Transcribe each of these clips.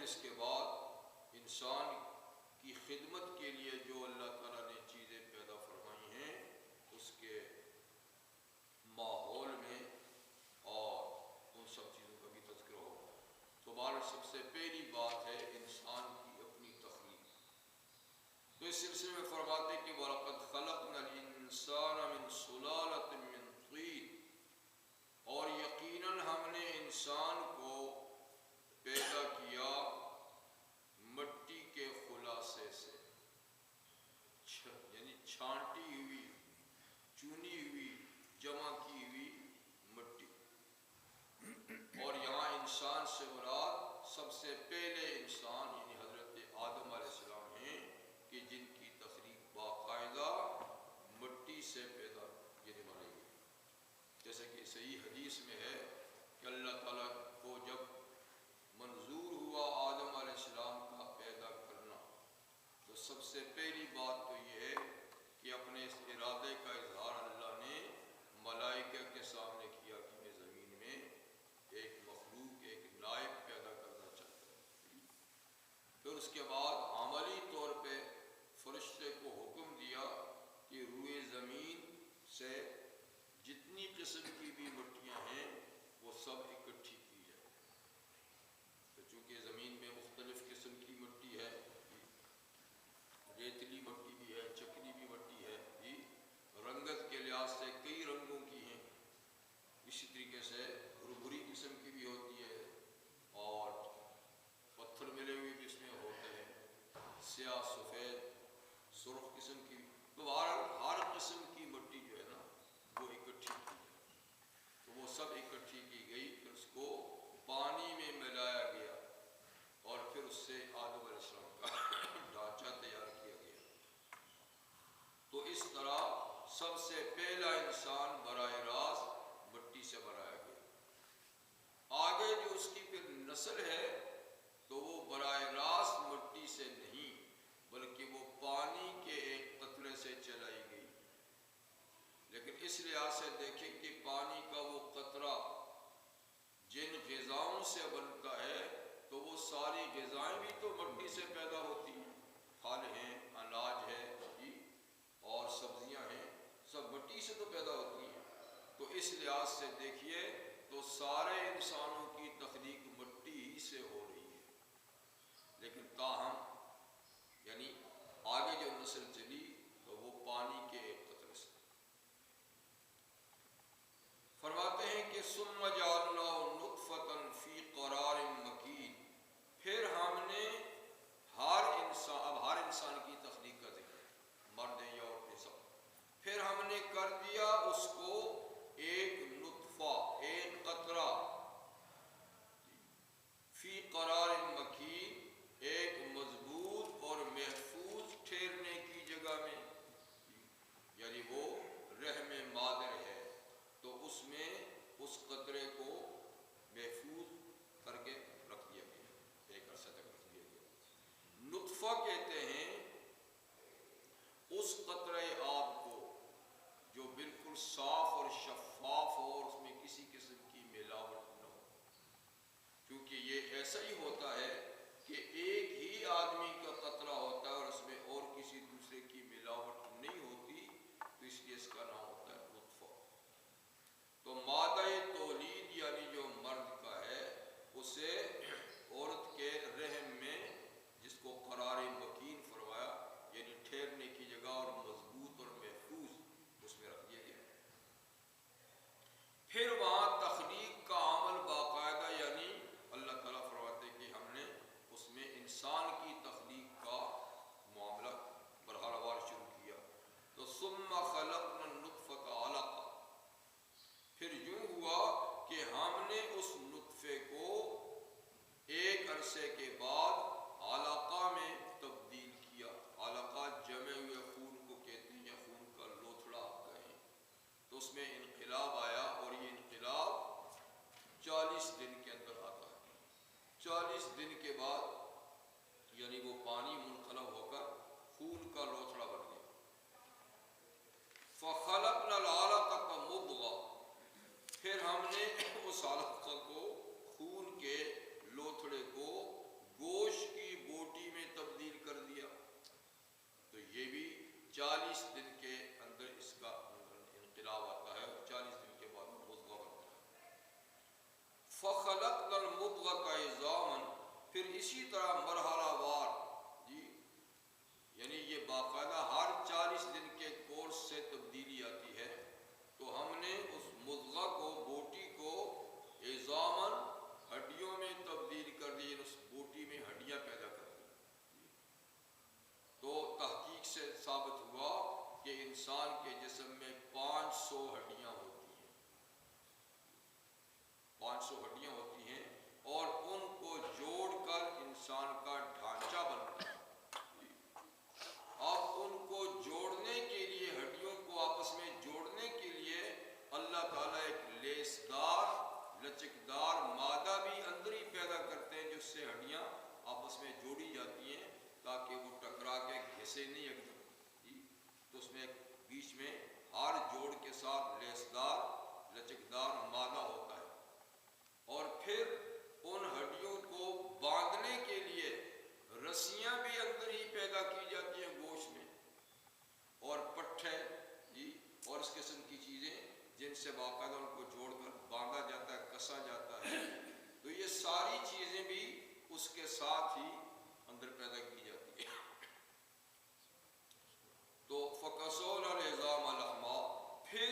اس کے بعد انسان کی خدمت کے لیے جو اللہ تعالیٰ نے چیزیں پیدا فرمائی ہیں اس کے ماحول میں اور ان سب چیزوں کا بھی تذکرہ ہوگا۔ تو بہرحال سب سے پہلی بات ہے انسان کی اپنی تخلیق۔ تو اس سلسلے میں فرماتے ہیں کہ وَلَقَدْ خَلَقْنَا الْإِنسَانَ مِنْ سُلَالَةٍ مِّن طِينٍ، اور یقیناً ہم نے انسان کو پیدا کیا مٹی کے خلاصے سے، یعنی چھانٹی ہوئی، چنی ہوئی، جمع کی ہوئی مٹی۔ اور یہاں انسان سے مراد سب سے پہلے انسان یعنی حضرت آدم علیہ السلام ہیں کہ جن کی تخلیق باقاعدہ مٹی سے پیدا یعنی بنائی گئی۔ جیسے کہ صحیح حدیث میں ہے کہ اللہ تعالیٰ کو جب منظور ہوا آدم علیہ السلام کا پیدا کرنا تو سب سے پہلی بات تو یہ ہے کہ اپنے اس ارادے کا اظہار اللہ نے ملائکہ کے سامنے کیا کہ میں زمین میں ایک مخلوق، ایک نائب پیدا کرنا چاہتا ہوں۔ پھر اس کے بعد عملی طور پہ فرشتے کو حکم دیا کہ روئے زمین سے جتنی قسم کی بھی مٹیاں ہیں وہ سب اکٹھی کی جائے۔ تو چونکہ زمین میں مختلف قسم کی مٹی ہے، ریتلی مٹی بھی ہے، چکنی بھی مٹی ہے، رنگت کے لحاظ سے کئی رنگوں کی ہیں، اسی طریقے سے بھری قسم کی بھی ہوتی ہے اور پتھر ملے ہوئے بھی اس میں ہوتے ہیں، سیاہ، سفید، سرخ قسم کی۔ تو ہر قسم کی مٹی جو ہے نا وہ اکٹھی کی گئی، تو وہ سب اکٹھی کی گئی، پھر اس کو پانی میں ملایا گیا اور پھر اس سے آدم علیہ السلام کا ڈھانچہ تیار کیا گیا۔ تو اس طرح سب سے پہلا انسان براہ راست مٹی سے بنایا گیا۔ آگے جو اس کی پھر نسل ہے تو وہ براہ راست مٹی سے نہیں بلکہ وہ پانی کے ایک قطرے سے چلائی گئی۔ لیکن اس لحاظ سے دیکھیں کہ پانی کا وہ قطرہ جن غذاؤں سے بنتا ہے تو وہ ساری غذائیں بھی تو مٹی سے پیدا ہوتی ہیں، پھل ہیں، اناج ہے اور سبزیاں ہیں، سب مٹی سے تو پیدا ہوتی ہیں۔ تو اس لحاظ سے دیکھیے تو سارے انسانوں کی تخلیق مٹی ہی سے ہو رہی ہے، لیکن تاہم یعنی آگے جو نسل چلی تو وہ پانی کے ایک قطرے سے۔ فرماتے ہیں کہ ثم جعلناه نطفة فی قرار مکین، پھر ہم نے ہر انسان کی تخلیق کا ذکر، مرد یا عورت سب، پھر ہم نے کر دیا اس کو ایک نطفہ، ایک قطرہ، فی قرار مکین، ایک مضبوط اور محفوظ ٹھہرنے کی جگہ میں، یعنی وہ رحم مادر ہے تو اس میں اس قطرے کو محفوظ کر کے رکھ دیا گیا، ایک عرصے تک رکھ دیا گیا۔ نطفہ کہتے ہیں اس قطرے آب کو جو بالکل صاف اور شفاف ہو اور اس میں کسی قسم کی ملاوٹ نہ ہو، کیونکہ یہ ایسا ہی ہوتا ہے کہ ایک ہی آدمی کا قطرہ ہوتا ہے اور اس میں اور کسی دوسرے کی ملاوٹ نہیں ہوتی، تو اس لیے اس کا نام ہوتا ہے نطفہ۔ تو مادہ تولید یعنی جو مرد کا ہے اسے عورت کے رحم میں، جس کو قرار مکین فرمایا یعنی ٹھہرنے کی جگہ اور مضبوط اور محفوظ، اس میں رکھ دیا گیا۔ پھر وہاں تخلیق کا عمل باقاعدہ، یعنی اللہ تعالیٰ فرماتے ہیں کہ ہم نے اس میں انسان کی تخلیق کا معاملہ برہنوار شروع کیا۔ تو ثم خلقنا النطفة علقہ، پھر یوں ہوا کہ ہم نے اس نطفے کو ایک عرصے کے بعد علقہ میں تبدیل کیا۔ علقہ جمع ہوئے خون کو کہتے ہیں یا خون کا لوتھڑا آپ کہیں، تو اس میں انقلاب آیا اور یہ انقلاب 40 دن کے اندر آتا ہے۔ 40 دن کے بعد یعنی وہ پانی منقلب ہو کر خون کا لوتھڑا بن گیا۔ فخلقنا العلقة مضغة، پھر ہم نے اس علقہ کو، خون کے لوتھڑے کو، گوشت پھر اسی طرح مرحلہ وار جی، یعنی یہ باقاعدہ ہر 40 دن کے کورس سے تبدیلی آتی ہے. تو ہم نے اس مضغہ کو، بوٹی کو عظاماً ہڈیوں میں تبدیل کر دی، اس بوٹی میں ہڈیاں پیدا کر دی. تو تحقیق سے ثابت ہوا کہ انسان کے جسم میں 500 ہڈیاں ہوتی ہیں، 500 ہڈیاں ہوتی ہیں، اور ان کو جوڑ کر انسان کا ڈھانچہ بنتا ہے. اب ان کو جوڑنے کے لیے، ہڈیوں کو آپس میں جوڑنے کے لیے اللہ تعالیٰ ایک لیسدار لچکدار مادہ بھی اندر ہی پیدا کرتے ہیں، جس سے ہڈیاں آپس میں جوڑی جاتی ہیں تاکہ وہ ٹکرا کے گھسے نہیں ایک. تو اس میں بیچ میں ہر جوڑ کے ساتھ لیسدار لچکدار مادہ ہوتا ہے. اور پھر ان ہڈیوں کو باندھنے کے لیے رسیاں بھی اندر ہی پیدا کی جاتی ہیں گوشت میں، اور پٹھے جی، اور اس قسم کی چیزیں جن سے باقاعدہ ان کو جوڑ کر باندھا جاتا ہے، کسا جاتا ہے. تو یہ ساری چیزیں بھی اس کے ساتھ ہی اندر پیدا کی جاتی ہیں. تو فَكَسَوْنَا الْعِظَامَ لَحْمًا، پھر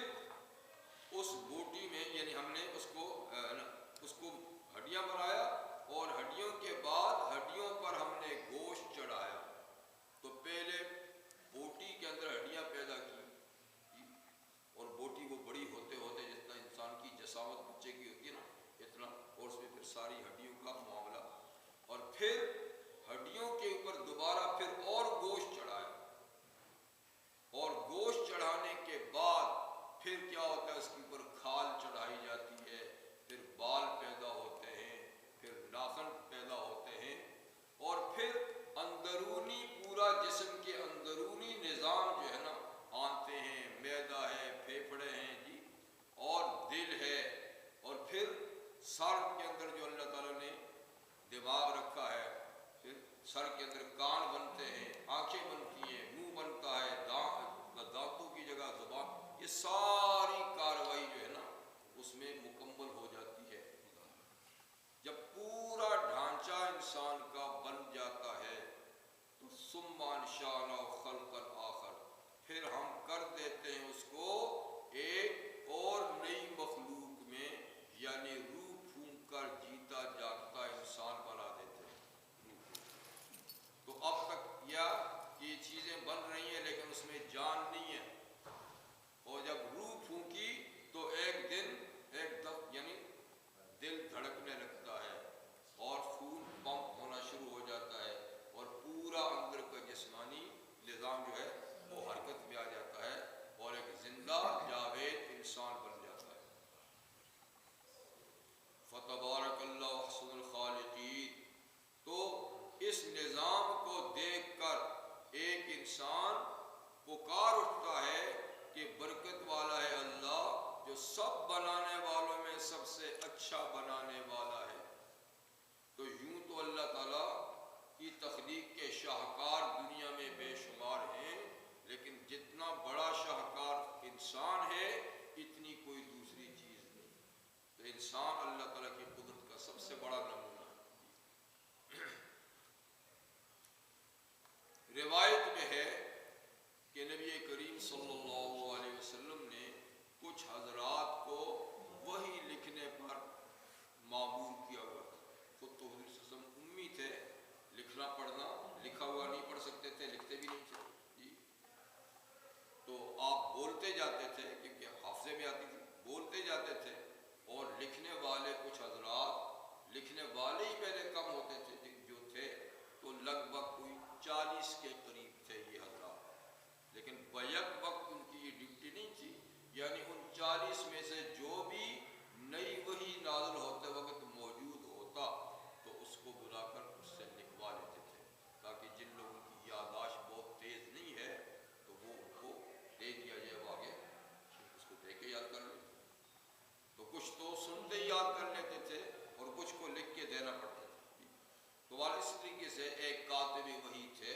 اس بوٹی میں، یعنی ہم نے اس کو ہڈیاں بنایا، اور ہڈیوں کے بعد ہڈیوں پر ہم نے گوشت چڑھایا. تو پہلے بوٹی کے اندر ہڈیاں پیدا کی، اور بوٹی وہ بڑی ہوتے ہوتے جتنا انسان کی جسامت بچے کی ہوتی ہے نا اتنا، اور اس میں پھر ساری ہڈیوں کا معاملہ، اور پھر ہڈیوں کے اوپر دوبارہ پھر اور گوشت چڑھایا. اور گوشت چڑھانے کے بعد پھر کیا ہوتا ہے، اس کے اوپر کھال چڑھائی جاتی ہے، پھر بال پیدا ہوتے ہیں، پھر ناخن پیدا ہوتے ہیں، اور پھر اندرونی پورا جسم کے اندرونی نظام جو ہے نا، آنتیں ہیں، معدہ ہے، پھیپھڑے ہیں جی، اور دل ہے، اور پھر سر کے اندر جو اللہ تعالیٰ نے دماغ رکھا ہے، پھر سر کے اندر کان بنتے ہیں، آنکھیں بنتی ہیں، منہ بنتا ہے، دانتوں کی جگہ زبان. یہ ساری کاروائی جو ہے نا اس میں مکمل ہو جاتی ہے. جب پورا ڈھانچہ انسان کا بن جاتا ہے تو ثم انشأنا خلقا آخر، پھر ہم کر دیتے ہیں اس کو ایک اور نئی مخلوق میں، یعنی روح پھونک کر جیتا جاگتا انسان بنا دیتے ہیں. تو اب تک یہ چیزیں بن رہی ہیں لیکن اس میں جان نہیں ہے، اور جب روح پھونکی تو ایک دن یعنی دل دھڑکنے لگتا ہے، اور خون پمپ ہونا شروع ہو جاتا ہے، اور پورا اندر کا جسمانی نظام جو ہے وہ حرکت میں آ جاتا ہے، اور ایک زندہ جاوید انسان بن جاتا ہے. فتبارک اللہ احسن الخالقین. تو اس نظام کو دیکھ کر ایک انسان پکار اٹھتا ہے کہ برکت والا ہے اللہ، جو سب بنانے والوں میں سب سے اچھا بنانے والا ہے. تو یوں تو اللہ تعالیٰ کی تخلیق کے شاہکار دنیا میں بے شمار ہیں، لیکن جتنا بڑا شاہکار انسان ہے اتنی کوئی دوسری چیز نہیں. تو انسان اللہ تعالیٰ کی قدرت کا سب سے بڑا نمونہ ہے. روایت میں ہے کہ نبی کریم صلی اللہ علیہ وسلم نے کچھ حضرات کو وحی لکھنے پر معمور کیا ہوا تھا. خود تو حضور صلی اللہ علیہ وسلم امی تھے، لکھنا پڑھنا لکھا ہوا نہیں پڑھ سکتے تھے، لکھتے بھی نہیں تھے جی. تو آپ بولتے جاتے تھے کیونکہ حافظے میں آتی تھی، بولتے جاتے تھے، اور لکھنے والے کچھ حضرات لکھنے والے ہی پہلے کم ہوتے تھے جو تھے، تو لگ بھگ کوئی 40 کے قریب تھے یہ حضرات. لیکن بیک وقت ان کی یہ ڈیوٹی نہیں تھی، یعنی ان 40 میں سے جو بھی نئی وحی نازل ہوتے وقت موجود ہوتا تو اس کو بلا کر اس سے لکھوا لیتے تھے، تاکہ جن لوگوں کی یادداشت بہت تیز نہیں ہے تو وہ ان کو دے دیا جائے، وہ آگے اس کو دے کے یاد کر لیں. تو کچھ تو سنتے ہی یاد کر لیتے تھے، اور کچھ کو لکھ کے دینا پڑتا تھا. تو اس طریقے سے ایک کاتب وحی تھے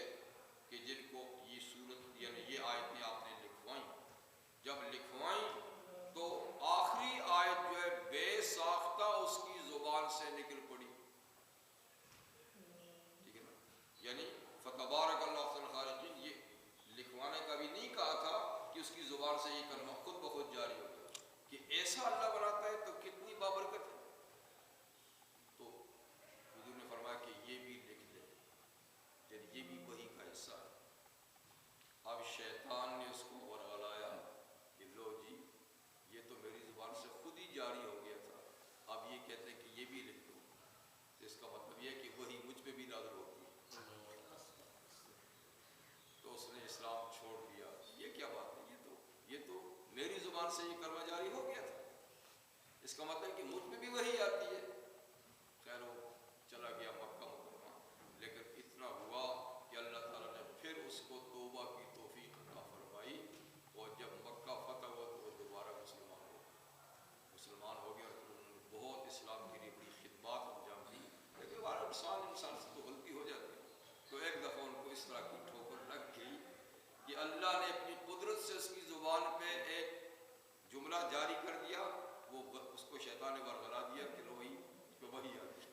کہ جن کو یہ صورت یعنی یہ آیتیں آپ نے لکھوائیں. جب لکھوائیں تو آخری آیت جو ہے بے ساختہ اس کی زبان سے نکل پڑی. کہ اس کی زبان سے یہ کلمہ خود بخود جاری ہو گیا کہ ایسا اللہ بناتا ہے تو کتنی بابرکت ہے. تو حضور نے فرمایا کہ یہ بھی لکھ لے، یعنی یہ بھی وحی کا حصہ ہے. اب شیطان نے اس کو ورغلایا کہ لو جی یہ تو میری زبان سے خود ہی جاری ہو گیا تھا، اب یہ کہتے ہیں کہ یہ بھی لکھ دو. تو اس کا مطلب یہ ہے کہ وہی مجھ پہ بھی نازل ہوتی ہے. تو اس نے اسلام چھوڑ دیا. یہ کیا بات ہے، یہ تو میری زبان سے یہ کلمہ جاری ہو گیا تھا، اس کا مطلب کہ مجھ پہ بھی وہی آتی ہے. خیر وہ چلا گیا مکہ مکرمہ، لیکن اتنا ہوا کہ اللہ تعالیٰ نے پھر اس کو توبہ کی توفیق عطا فرمائی، اور جب مکہ فتح ہوا تو وہ دوبارہ مسلمان ہو گیا، اور انہوں نے بہت اسلام کے لیے بڑی خدمات انجام دی. لیکن ہمارا انسان سے تو غلطی ہو جاتی ہے. تو ایک دفعہ ان کو اس طرح کی ٹھوکر لگ گئی کہ اللہ نے اپنی قدرت سے اس کی زبان پہ ایک جملہ جاری کر دیا، وہ اس کو شیطان نے ورغلا دیا کہ لو وہی آ گئی.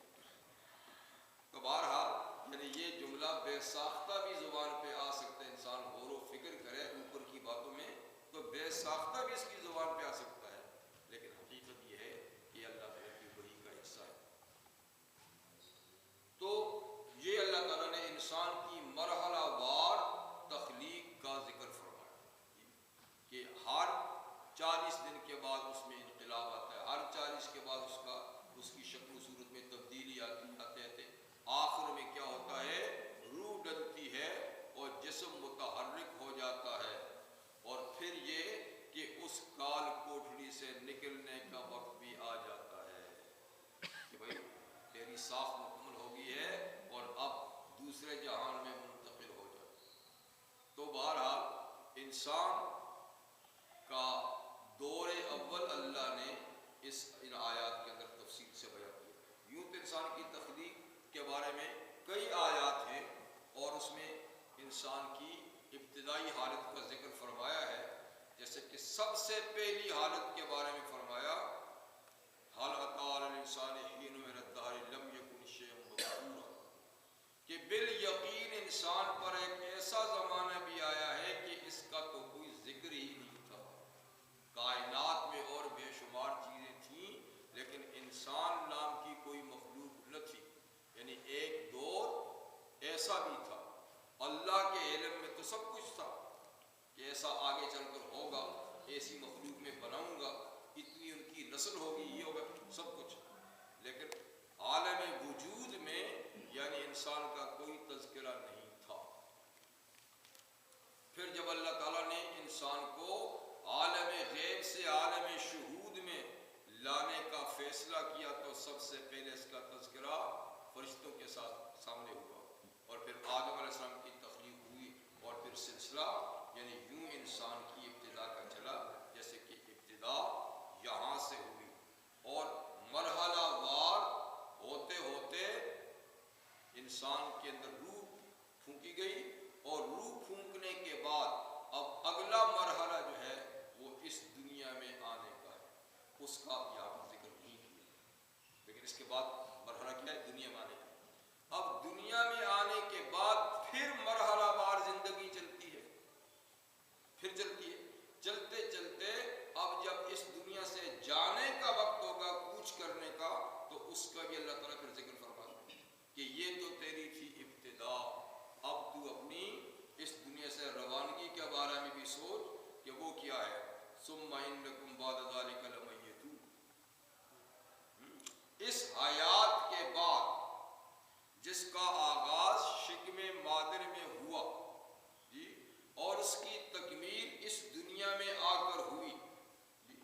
تو بہرحال یعنی یہ جملہ بے ساختہ بھی زبان پہ آ سکتا ہے، انسان غور و فکر کرے اوپر کی باتوں میں تو بے ساختہ بھی اس کی زبان پہ آ سکتا ہے، لیکن حقیقت یہ ہے کہ اللہ تعالیٰ کی وحی کا حصہ ہے. تو یہ اللہ تعالیٰ نے انسان کی مرحلہ وار تخلیق کا ذکر فرمایا کہ ہر 40 دن کے بعد اس میں انقلاب آتا ہے، ہر 40 کے بعد اس کی شکل و صورت میں تبدیلی آتے آخر میں کیا ہوتا ہے، روح ڈلتی ہے اور جسم متحرک ہو جاتا ہے. اور پھر یہ کہ اس کال کوٹھڑی سے نکلنے کا وقت بھی آ جاتا ہے کہ بھائی تیری ساخت مکمل ہو گئی ہے اور اب دوسرے جہان میں منتقل ہو جاتا. تو بہرحال انسان کا دور اول اللہ نے ان آیات کے اندر تفصیل سے بیان کیا. یوں تو انسان کی تخلیق کے بارے میں کئی آیات ہیں اور اس میں انسان کی ابتدائی حالت کا ذکر فرمایا ہے. جیسے کہ سب سے پہلی حالت کے بارے میں فرمایا حال اتی علی الانسان حین من الدہر لم یکن شیئا مذکورا، کہ بالیقین انسان پر ایک ایسا زمانہ بھی آیا ہے کہ اس کا تو کوئی ذکر ہی نہیں تھا. کائنات میں اور بے شمار چیزیں تھیں لیکن انسان نام کی کوئی مخلوق نہ تھی. یعنی ایک دور ایسا بھی تھا، اللہ کے علم میں تو سب کچھ تھا کہ ایسا آگے چل کر ہوگا، ایسی مخلوق میں بناؤں گا، اتنی ان کی نسل ہوگی، یہ ہوگا، سب کچھ. لیکن عالم وجود میں یعنی انسان کا کوئی تذکرہ نہیں تھا. پھر جب اللہ تعالیٰ نے انسان کو عالم غیب سے عالم شہود میں لانے کا فیصلہ کیا تو سب سے پہلے اس کا تذکرہ فرشتوں کے ساتھ سامنے ہوا، اور پھر آدم علیہ السلام کی تخلیق ہوئی، اور پھر سلسلہ یعنی یوں انسان کی ابتدا کا چلا. جیسے کہ ابتدا یہاں سے ہوئی اور مرحلہ وار ہوتے ہوتے انسان کے اندر روح پھونکی گئی، اور روح پھونکنے کے بعد اب اگلا مرحلہ جو ہے وہ اس دنیا میں آنے کا ہے. اس کا یہاں پر ذکر نہیں کیا، لیکن اس کے بعد مرحلہ کیا ہے، دنیا میں آنے کا. اب دنیا میں آنے کے بعد پھر مرحلہ وار زندگی چلتی ہے، پھر چلتی ہے، چلتے چلتے اب جب اس دنیا سے جانے کا وقت ہوگا، کوچ کرنے کا، تو اس کا بھی اللہ تعالیٰ پھر ذکر فرماتا ہے کہ یہ تو تیری تھی ابتدا، اب تو اپنی اس دنیا سے روانگی کے بارے میں بھی سوچ کہ وہ کیا ہے. ثم انکم بعد ذلک لمیتون، اس حیات کے بعد جس کا آغاز شکم مادر میں ہوا جی، اور اس کی تکمیل اس دنیا میں آ کر ہوئی جی،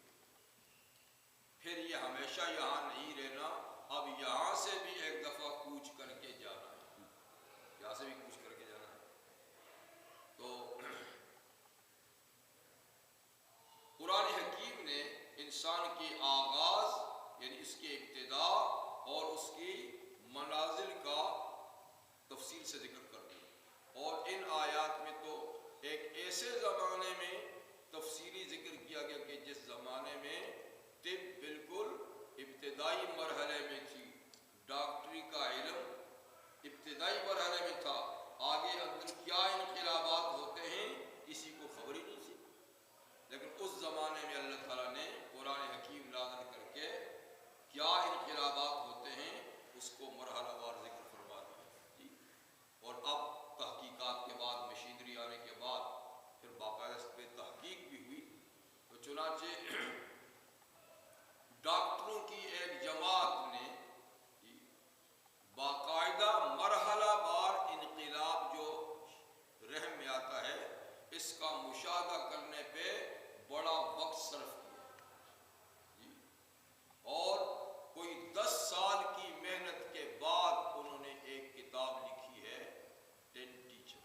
پھر یہ ہمیشہ یہاں نہیں رہنا، اب یہاں سے بھی ایک دفعہ کوچ کر کے جانا ہے، یہاں سے بھی کوچ کر کے جانا ہے. تو قرآن حکیم نے انسان کی آغاز یعنی اس کی ابتدا اور اس کی منازل کا تفصیل سے ذکر کر دیا، اور ان آیات میں تو ایک ایسے زمانے میں تفصیلی ذکر کیا گیا کہ جس زمانے میں طب بالکل ابتدائی مرحلے میں تھی، ڈاکٹری کا علم ابتدائی مرحلے میں تھا، آگے اندر کیا انقلابات ہوتے ہیں کسی کو خبر ہی نہیں تھی. زمانے میں اللہ تعالیٰ نے قرآن حکیم نازل کر کے کیا انقلابات ہوتے ہیں اس کو مرحلہ وار ذکر فرما دیا. اور اب تحقیقات کے بعد، مشینری آنے کے بعد پھر باقاعدہ اس پہ تحقیق بھی ہوئی. تو چنانچہ ڈاکٹروں کی ایک جماعت نے باقاعدہ مرحلہ وار انقلاب جو رحم میں آتا ہے اس کا مشاہدہ کرنے پہ بڑا وقت صرف کیا اور کوئی 10 سال کی محنت کے بعد انہوں نے ایک کتاب لکھی ہے 10 ٹیچر.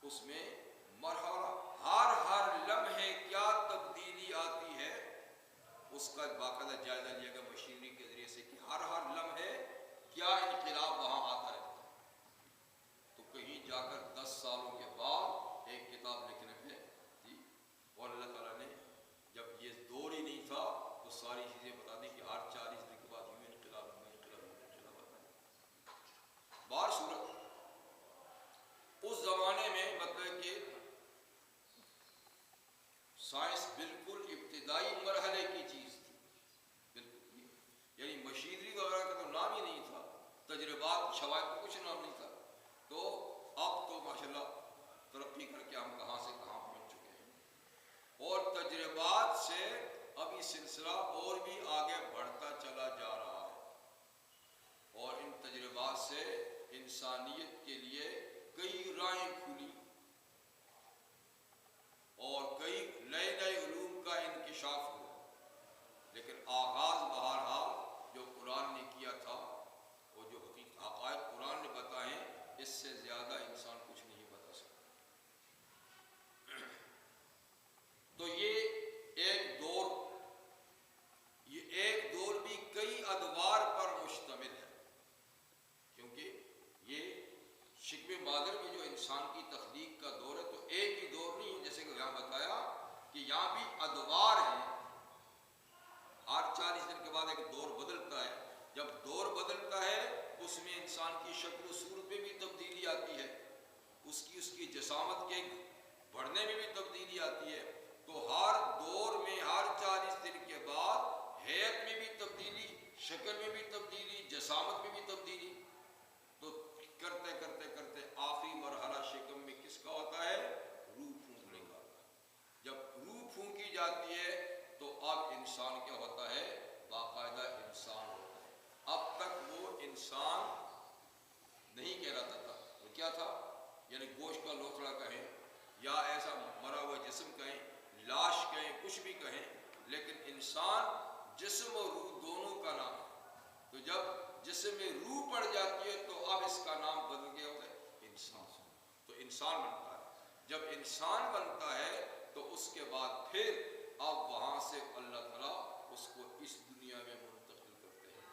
اس میں مرحلہ ہر لمحے کیا تبدیلی آتی ہے اس کا باقاعدہ جائزہ لیا گیا مشینری کے ذریعے سے کہ ہر لمحے کیا انقلاب وہاں آتا رہتا ہے. تو کہیں جا کر 10 سالوں کے بعد ایک کتاب لکھنے پہ تھی. اور اللہ تعالیٰ نے جب یہ دور ہی نہیں تھا تو ساری چیزیں بتا دی کہ ہر 40 دن کے بعد یوں انقلاب آتا ہے. بار صورت اس زمانے میں مطلب کہ سائنس بالکل ابتدائی مرحلے کی چیز تھی. بالکل یعنی مشینری وغیرہ کا تو نام ہی نہیں تھا، تجربات شواہد کا کچھ نام نہیں تھا. تو اب تو ماشاءاللہ ترقی کر کے ہم کہاں سے کہاں پہنچ چکے ہیں اور تجربات سے اب یہ سلسلہ اور بھی آگے بڑھتا چلا جا رہا ہے. اور ان تجربات سے انسانیت کے لیے کئی راہیں کھلی اور کئی نئے علوم کا انکشاف ہوا. لیکن آغاز بہرحال جو قرآن نے کیا تھا اور جو حقائق قرآن نے بتائے اس سے زیادہ انسان کچھ نہیں بتا سکتا. تو یہ ایک دور بھی کئی ادوار پر مشتمل ہے، کیونکہ یہ شکم مادر میں جو انسان کی تخلیق کا دور ہے تو ایک ہی دور نہیں ہے. جیسے کہ یہاں بتایا کہ یہاں بھی ادوار ہیں، ہر 40 دن کے بعد ایک دور بدلتا ہے. جب دور بدلتا ہے اس میں انسان کی شکل و صورت میں بھی تبدیلی آتی ہے، اس کی جسامت کے بڑھنے میں بھی تبدیلی آتی ہے. تو ہر دور میں ہر 40 دن کے بعد حیت میں بھی تبدیلی، شکل میں بھی تبدیلی، جسامت میں بھی تبدیلی. تو کرتے کرتے کرتے آخری مرحلہ شکم میں کس کا ہوتا ہے؟ روح پھونکنے کا. جب روح پھونکی جاتی ہے تو اب انسان کیا ہوتا ہے؟ باقاعدہ انسان ہوتا ہے. اب تک وہ انسان نہیں کہلاتا تھا. وہ کیا تھا؟ یعنی گوشت کا لوتھڑا کہیں یا ایسا مرا ہوا جسم کہیں، لاش کہیں، کچھ بھی کہیں، لیکن انسان جسم اور روح دونوں کا نام ہے. تو جب جسم میں روح پڑ جاتی ہے تو اب اس کا نام بدل گیا ہوتا ہے انسان. تو انسان بنتا ہے. جب انسان بنتا ہے تو اس کے بعد پھر اب وہاں سے اللہ تعالیٰ اس کو اس دنیا میں منتقل کرتے ہیں.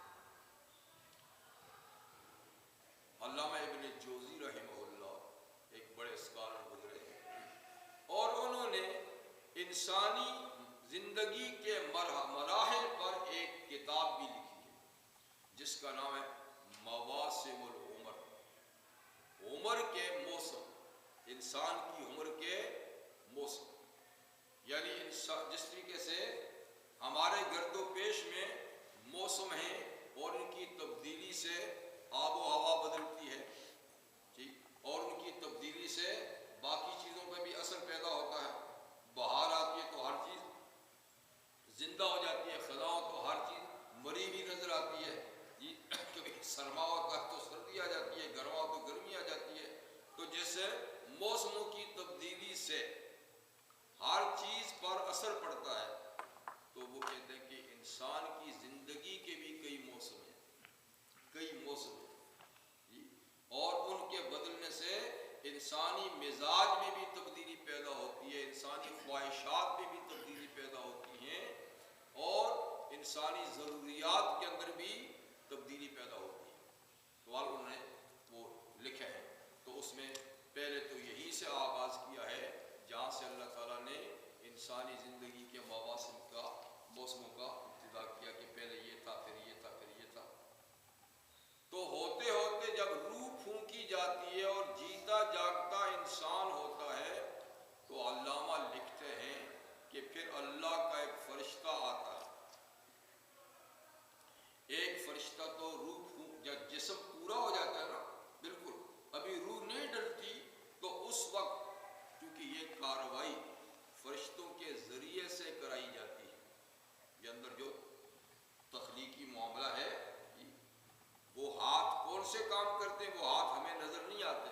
علامہ ابن جوزی رحمہ اللہ ایک بڑے اسکالر گزرے اور انہوں نے انسانی زندگی کے مراحل پر ایک کتاب بھی لکھی ہے جس کا نام ہے مواسم العمر. عمر کے موسم، انسان کی عمر کے موسم. یعنی انسان جس طریقے سے ہمارے گرد و پیش میں موسم ہیں اور ان کی تبدیلی سے آب و ہوا بدلتی ہے، اور ان کی تبدیلی سے باقی چیزوں پہ بھی اثر پیدا ہوتا ہے. بہار آتی ہے تو ہر چیز زندہ ہو جاتی ہے، خزاں ہو تو ہر چیز مری بھی نظر آتی ہے. کبھی سرما ہوتا ہے تو سردی آ جاتی ہے، گرما ہو تو گرمی آ جاتی ہے. تو جیسے موسموں کی تبدیلی سے ہر چیز پر اثر پڑتا ہے تو وہ کہتے ہیں کہ انسان کی زندگی کے بھی کئی موسم ہیں اور ان کے بدلنے سے انسانی مزاج میں بھی تبدیلی پیدا ہوتی ہے، انسانی خواہشات میں بھی تبدیلی پیدا ہوتی ہیں اور انسانی ضروریات کے اندر بھی تبدیلی پیدا ہوتی ہے. تو انہوں نے وہ لکھے ہیں. تو اس میں پہلے تو یہی سے آغاز کیا ہے جہاں سے اللہ تعالیٰ نے انسانی زندگی کے موسموں کا ابتدا کیا کہ پہلے یہ تھا، پھر یہ تھا، پھر یہ تھا. تو ہوتے ہوتے جب روح پھونکی جاتی ہے اور جیتا جاگتا انسان ہوتا ہے تو علامہ لکھتے فرشتہ تو روح جب جسم پورا ہو جاتا ہے نا، بالکل ابھی روح نہیں ڈلتی، تو اس وقت کیونکہ یہ کارروائی فرشتوں کے ذریعے سے کرائی جاتی ہے، یہ اندر جو تخلیقی معاملہ ہے، وہ ہاتھ کون سے کام کرتے ہیں، وہ ہاتھ ہمیں نظر نہیں آتے،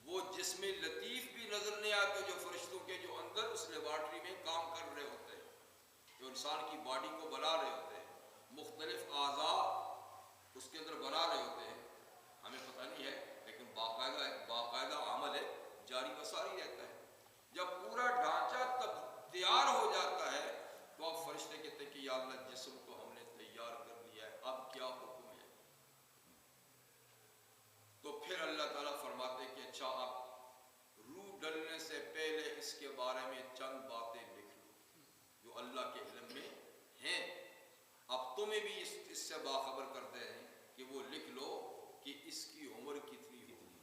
وہ جسم لطیف بھی نظر نہیں آتے جو فرشتوں کے جو اندر اس لیبارٹری میں کام کر رہے ہوتے ہیں، جو انسان کی باڈی کو بنا رہے ہوتے ہیں، مختلف اعضاء اس کے اندر بنا رہے ہوتے ہیں، ہمیں پتہ نہیں ہے، لیکن باقاعدہ عمل ہے، جاری و ساری رہتا ہے۔ جب پورا ڈھانچہ تب تیار ہو جاتا ہے تو اب فرشتے کہتے ہیں کہ یا اللہ جسم کو ہم نے تیار کر لیا ہے، اب کیا حکم ہے؟ تو پھر اللہ تعالیٰ فرماتے ہیں کہ اچھا اب روح ڈلنے سے پہلے اس کے بارے میں چند باتیں لکھ لو جو اللہ کے علم میں ہیں، اب تمہیں بھی اس سے باخبر کرتے ہیں کہ وہ لکھ لو کہ اس کی عمر کتنی ہوگی،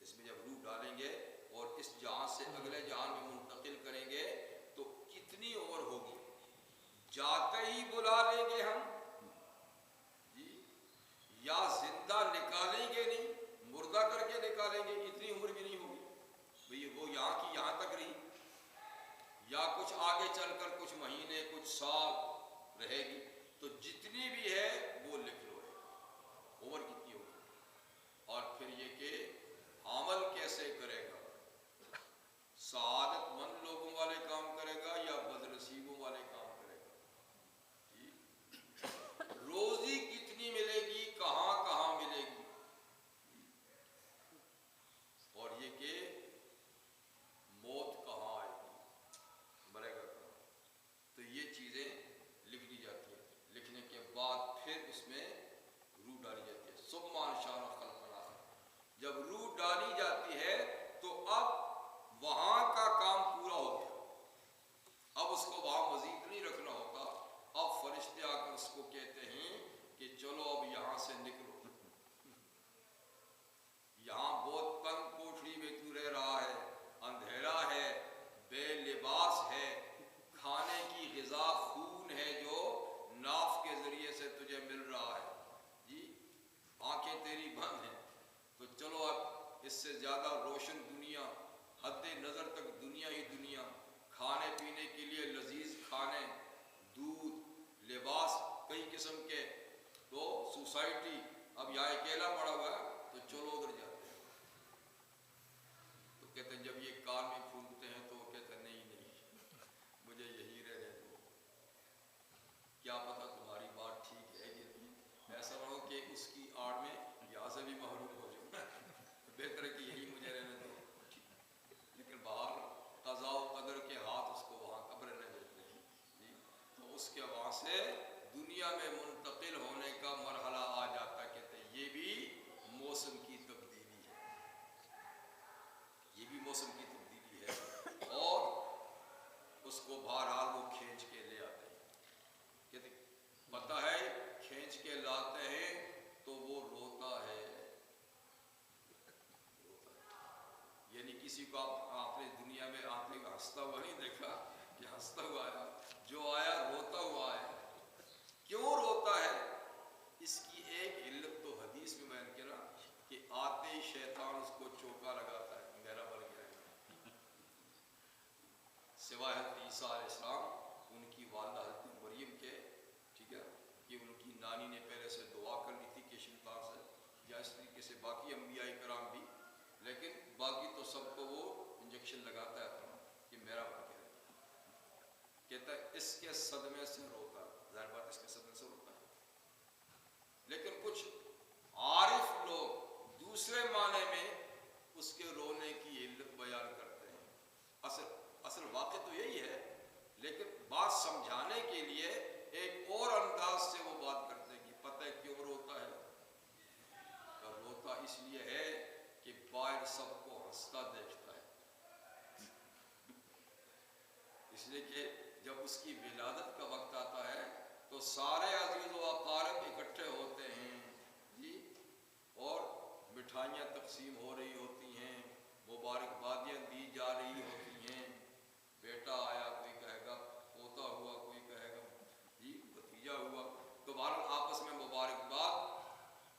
اس میں جب روح ڈالیں گے اور اس جہاں سے اگلے جہان میں منتقل کریں گے تو کتنی عمر ہوگی، جاتے ہی بلا لیں گے ہم جی، یا زندہ نکالیں گے نہیں، مردہ کر کے نکالیں گے، اتنی عمر بھی نہیں ہوگی بھئی، وہ یہاں کی یہاں تک رہی، یا کچھ آگے چل کر کچھ مہینے کچھ سال رہے گی، تو جتنی بھی ہے وہ لکھ لو ہے عمر کتنی ہوگی، اور پھر یہ کہ عمل کیسے کرے گا، سعادت مند لوگوں والے کام کرے گا یا بدنصیبوں والے کام کرے گا، جی روزی کتنی ملے گی، کہاں کہاں ملے گی، اور یہ کہ موت کہاں آئے گی، مرے گا کہاں، تو یہ چیزیں لکھ دی جاتی ہیں، لکھنے کے بعد پھر اس میں روح ڈالی جاتی ہے، ثم انشأنا خلقا آخر، جب روح ڈالی جاتی ہے تو اب وہاں کا کام پورا ہو گیا، اب اس کو وہاں مزید نہیں رکھنا ہوتا، اب فرشتے آ کر اس کو کہتے ہیں کہ چلو اب یہاں سے نکلو، یہاں بہت تنگ کوٹھری میں تو رہ رہا ہے، اندھیرا ہے، بے لباس ہے، کھانے کی غذا خون ہے جو ناف کے ذریعے سے تجھے مل رہا ہے، جی آنکھیں تیری بند ہیں، تو چلو اب اس سے زیادہ روشن دنیا، حد نظر تک دنیا ہی دنیا، کھانے پینے کے لیے لذیذ کھانے، دودھ، لباس کئی قسم کے، تو سوسائٹی، اب یہاں اکیلا پڑا ہوا ہے تو چلو ادھر جاتے ہیں، تو کہتے ہیں جب یہ کان میں پھونکتے ہیں تو وہ کہتے ہیں نہیں نہیں مجھے یہی رہنے دو، کیا پتہ تمہاری بات ٹھیک ہے کہ نہیں، ایسا نہ ہو کہ اس کی آڑ میں یہاں سے بھی محروم ہو جاؤ، بہتر ہے کہ یہی مجھے رہنے دو، لیکن باہر قضاء و قدر کے ہاتھ اس کو وہاں قبر رہنے دیتے ہیں، جی تو اس کے وہاں سے دنیا میں منتقل ہونے کا مرحلہ آ جاتا، کہتے ہیں یہ بھی موسم کی تبدیلی ہے، یہ بھی موسم کی تبدیلی ہے، اور اس کو بہرحال وہ کھینچ کے لے آتے ہیں، کہتے پتہ ہے کھینچ کے لاتے ہیں تو وہ روتا ہے، یعنی کسی کو آپ نے دنیا میں آتے کا ہنستا ہوا نہیں دیکھا کہ ہنستا ہوا آیا، جو آیا روتا ہوا آیا، کیوں روتا ہے، اس کی ایک علت تو حدیث میں بیان کیا نا کہ آتے ہی شیطان اس کو چوکا لگاتا ہے، میرا بن گیا ہے، سوائے حضرت عیسیٰ علیہ السلام ان کی والدہ حضرت مریم کے، ٹھیک ہے کہ ان کی نانی نے پہلے سے دعا کر لی تھی کہ شیطان سے، یا اس طریقے سے باقی انبیاء کرام بھی، لیکن باقی تو سب کو وہ انجیکشن لگاتا ہے اپنا کہ میرا بن کے رہتا ہے، کہتا ہے اس کے صدمے سے روتا ہے، ظاہر بات اس کے صدمے سے روتا ہے، لیکن کچھ عارف لوگ دوسرے معنی میں اس کے رونے کی علت بیان کرتے ہیں، اصل واقع تو یہی ہے، لیکن بات سمجھانے کے لیے ایک اور انداز سے وہ بات کرتے ہیں کہ پتہ ہے کیوں روتا ہے، اور روتا اس لیے ہے کہ باہر سب کو ہنستا دیکھتا ہے، اس لیے کہ جب اس کی ولادت کا وقت آتا ہے تو سارے عزیز و اقارب اکٹھے ہوتے ہیں، جی اور مٹھائیاں تقسیم ہو رہی ہوتی ہیں، مبارکبادیاں دی جا رہی ہوتی ہیں، بیٹا آیا کوئی کہے گا، پوتا ہوا کوئی کہے گا، جی بھتیجا ہوا، تو بہرحال آپس میں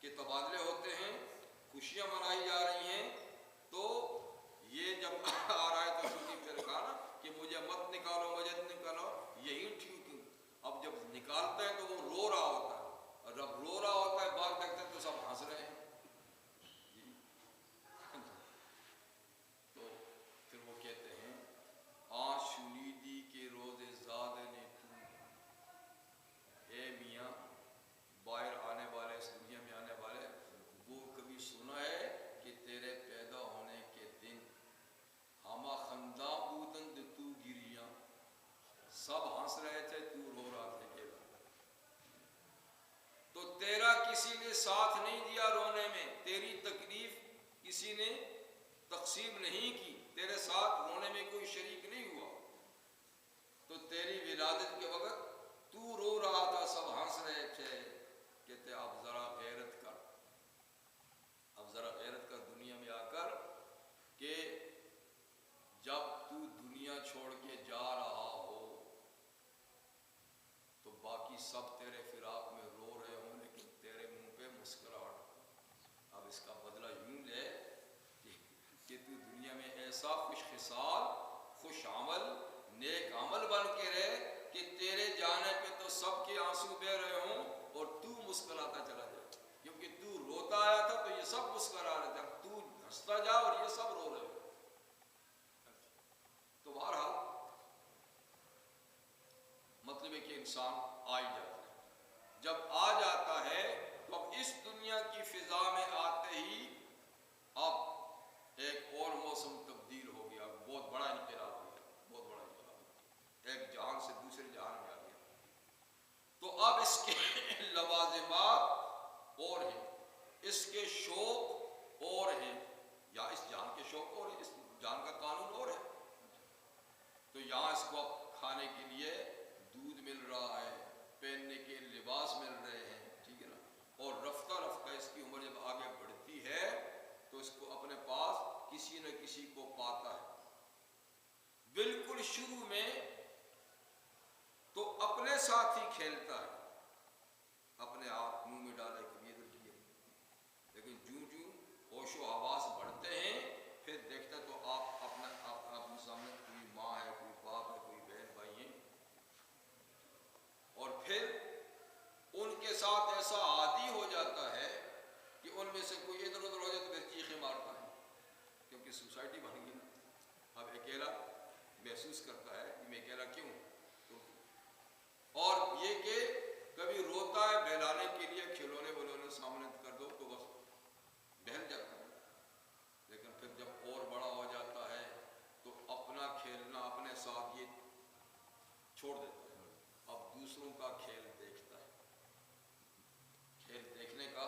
کے تبادلے ہوتے ہیں، خوشیاں منائی جا رہی ہیں، تو یہ جب آ رہا ہے تو چھوٹی پھر کہا نا کہ مجھے مت نکالو، مجھے نکالو، یہی ٹھیک ہے۔ اب جب نکالتا ہے تو وہ رو رہا ہوتا ہے، اور جب رو رہا ہوتا ہے باہر دیکھتے ہیں تو سب ہنس رہے ہیں، تو پھر وہ کہتے ہیں آج شنیدی کے روز زاد نے تو، اے میاں باہر آنے والے، اس دنیا میں آنے والے، وہ کبھی سنا ہے کہ تیرے پیدا ہونے کے دن ہما خنداں بودند تو گریاں، سب ہنس رہے تھے، تو رو رہا تھا اکیلا، تو تیرا کسی نے ساتھ نہیں دیا رونے میں، تیری تکلیف کسی نے تقسیم نہیں کی، تیرے ساتھ رونے میں کوئی شریک نہیں ہوا، تو تیری ولادت کے وقت تو رو رہا تھا، سب ہنس رہے تھے۔ کہتے اب ذرا غیرت کر، اب ذرا غیرت کر دنیا میں آ کر، کہ جب تو دنیا چھوڑ کے جا رہا ہو تو باقی سب تیرے فراق میں رو رہے ہوں، لیکن تیرے منہ پہ مسکراہٹ۔ اب اس کا بدلہ یوں لے کہ تو دنیا میں ایسا خوش خصال، خوش عمل، نیک عمل بن کے رہے کہ تیرے جانے پہ تو سب کے آنسو بہہ رہے ہوں اور تو مسکراتا چلا جائے، کیونکہ تو روتا آیا تھا تو یہ سب مسکرا رہے تھے، تو ہنستا جا اور یہ سب رو رہے ہو۔ تو بہرحال مطلب ہے کہ انسان آ ہی جاتا ہے، جب آ جاتا ہے تو اب اس دنیا کی فضا میں آتے ہی اب ایک اور موسم تبدیل ہو گیا، بہت بڑا انقلاب ہو گیا، بہت بڑا انقلاب، ایک جہان سے دوسرے جہان میں آ گیا۔ تو اب اس کے لوازمات اور ہیں، اس کے شوق اور ہیں، یا اس جہان کے شوق اور ہیں، اس جہان کا قانون اور ہے۔ تو یہاں اس کو اب کھانے کے لیے دودھ مل رہا ہے، پہننے کے لباس مل رہے ہیں، ٹھیک ہے نا، اور رفتہ رفتہ اس کی عمر جب آگے بڑھتی ہے تو اس کو اپنے پاس کسی نہ کسی کو پاتا ہے۔ بالکل شروع میں تو اپنے ساتھ ہی کھیلتا ہے، اپنے آپ منہ میں ڈالے کبھی ادھر کیے، لیکن جوں جوں ہوش و حواس بڑھتے ہیں پھر دیکھتا تو آپ اپنے سامنے کوئی ماں ہے، کوئی باپ ہے، کوئی بہن بھائی ہیں، اور پھر ان کے ساتھ ایسا عادی ہو جاتا ہے کہ ان میں سے کوئی ادھر ادھر ہو جائے تو پھر چیخیں مارتا ہے، کیونکہ سوسائٹی بن گئی نا، اب اکیلا محسوس کرتا ہے کہ میں اکیلا کیوں ہوں، اور یہ کہ کبھی روتا ہے بہلانے کے لیے کھلونے ولونے سامنے کر دو تو بس بہل جاتا ہے، لیکن پھر جب اور بڑا ہو جاتا ہے تو اپنا کھیلنا اپنے ساتھ یہ چھوڑ دیتا ہے، اب دوسروں کا کھیل دیکھتا ہے، کھیل دیکھنے کا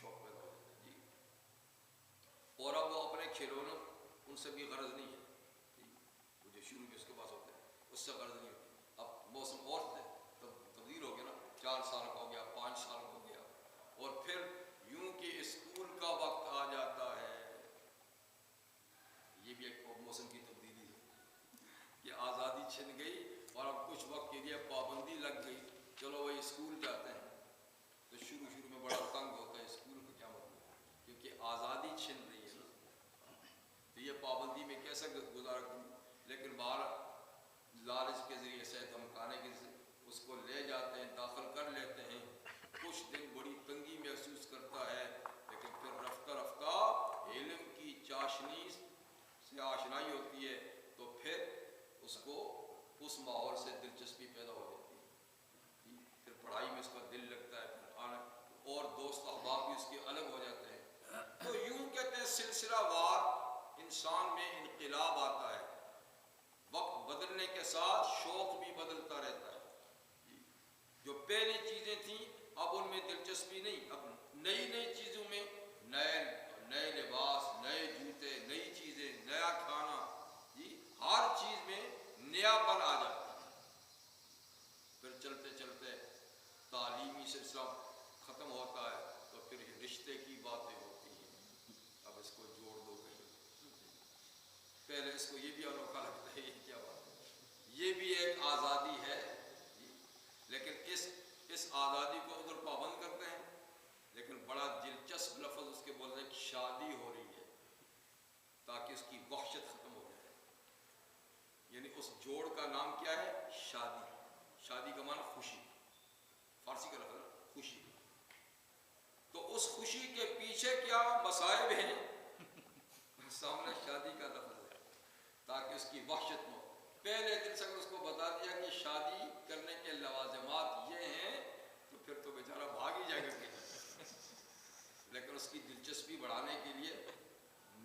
شوق پیدا ہو جاتا ہے جی، اور اب وہ اپنے کھلونوں ان سے بھی غرض نہیں ہے، وہ جو شروع میں اس کے پاس ہوتے ہیں اس سے غرض نہیں ہوتی، اب موسم اور تبدیل ہو گیا نا، 4 سال کا ہو گیا، 5 سال کا ہو گیا، اور پھر یوں کہ اسکول کا وقت آ جاتا ہے، یہ بھی ایک موسم کی تبدیلی ہے کہ آزادی چھن گئی اور اب کچھ وقت کے لیے پابندی لگ گئی، چلو وہی اسکول جاتے ہیں، تو شروع میں بڑا تنگ ہوتا ہے اسکول کا کیا مطلب، کیونکہ آزادی چھن رہی ہے نا، تو یہ پابندی میں کیسے گزارا کروں، لیکن باہر لالچ کے ذریعے سے دھمکانے کے ذریعے اس کو لے جاتے ہیں، داخل کر لیتے ہیں، کچھ دن بڑی تنگی محسوس کرتا ہے، لیکن پھر رفتہ رفتہ علم کی چاشنی سے آشنائی ہوتی ہے تو پھر اس کو اس ماحول سے دلچسپی پیدا ہو جاتی ہے، پھر پڑھائی میں اس کا دل لگتا ہے، پھر آنا اور دوست احباب بھی اس کے الگ ہو جاتے ہیں، تو یوں کہتے ہیں سلسلہ وار انسان میں انقلاب آتا ہے، وقت بدلنے کے ساتھ شوق بھی بدلتا رہتا ہے، جو پہلی چیزیں تھیں اب ان میں دلچسپی نہیں، اب نئی نئی چیزوں میں نئے لباس، نئے جوتے، نئی چیزیں، نیا کھانا، جی ہر چیز میں نیا پن آ جاتا ہے، پھر چلتے چلتے تعلیمی سلسلہ ختم ہوتا ہے تو پھر رشتے کی باتیں ہوتی ہیں، اب اس کو جوڑ دو کہیں، پہلے اس کو یہ بھی انوکھا لگتا ہے، یہ کیا بات ہے، یہ بھی ایک آزادی ہے، لیکن اس آزادی کو اگر پابند کرتے ہیں، لیکن بڑا دلچسپ لفظ اس کے بول رہے ہیں کہ شادی ہو رہی ہے تاکہ اس کی وحشت ختم ہو جائے. یعنی اس جوڑ کا نام کیا ہے؟ شادی. شادی کا معنی خوشی، فارسی کا لفظ خوشی. تو اس خوشی کے پیچھے کیا مصائب ہیں؟ سامنے شادی کا لفظ ہے تاکہ اس کی وحشت نہ ہو. پہلے دن سے اگر اس کو بتا دیا کہ شادی کرنے کے لوازمات یہ ہیں تو پھر تو بیچارہ بھاگ ہی جائے گا کہیں. لیکن اس کی دلچسپی بڑھانے کے لیے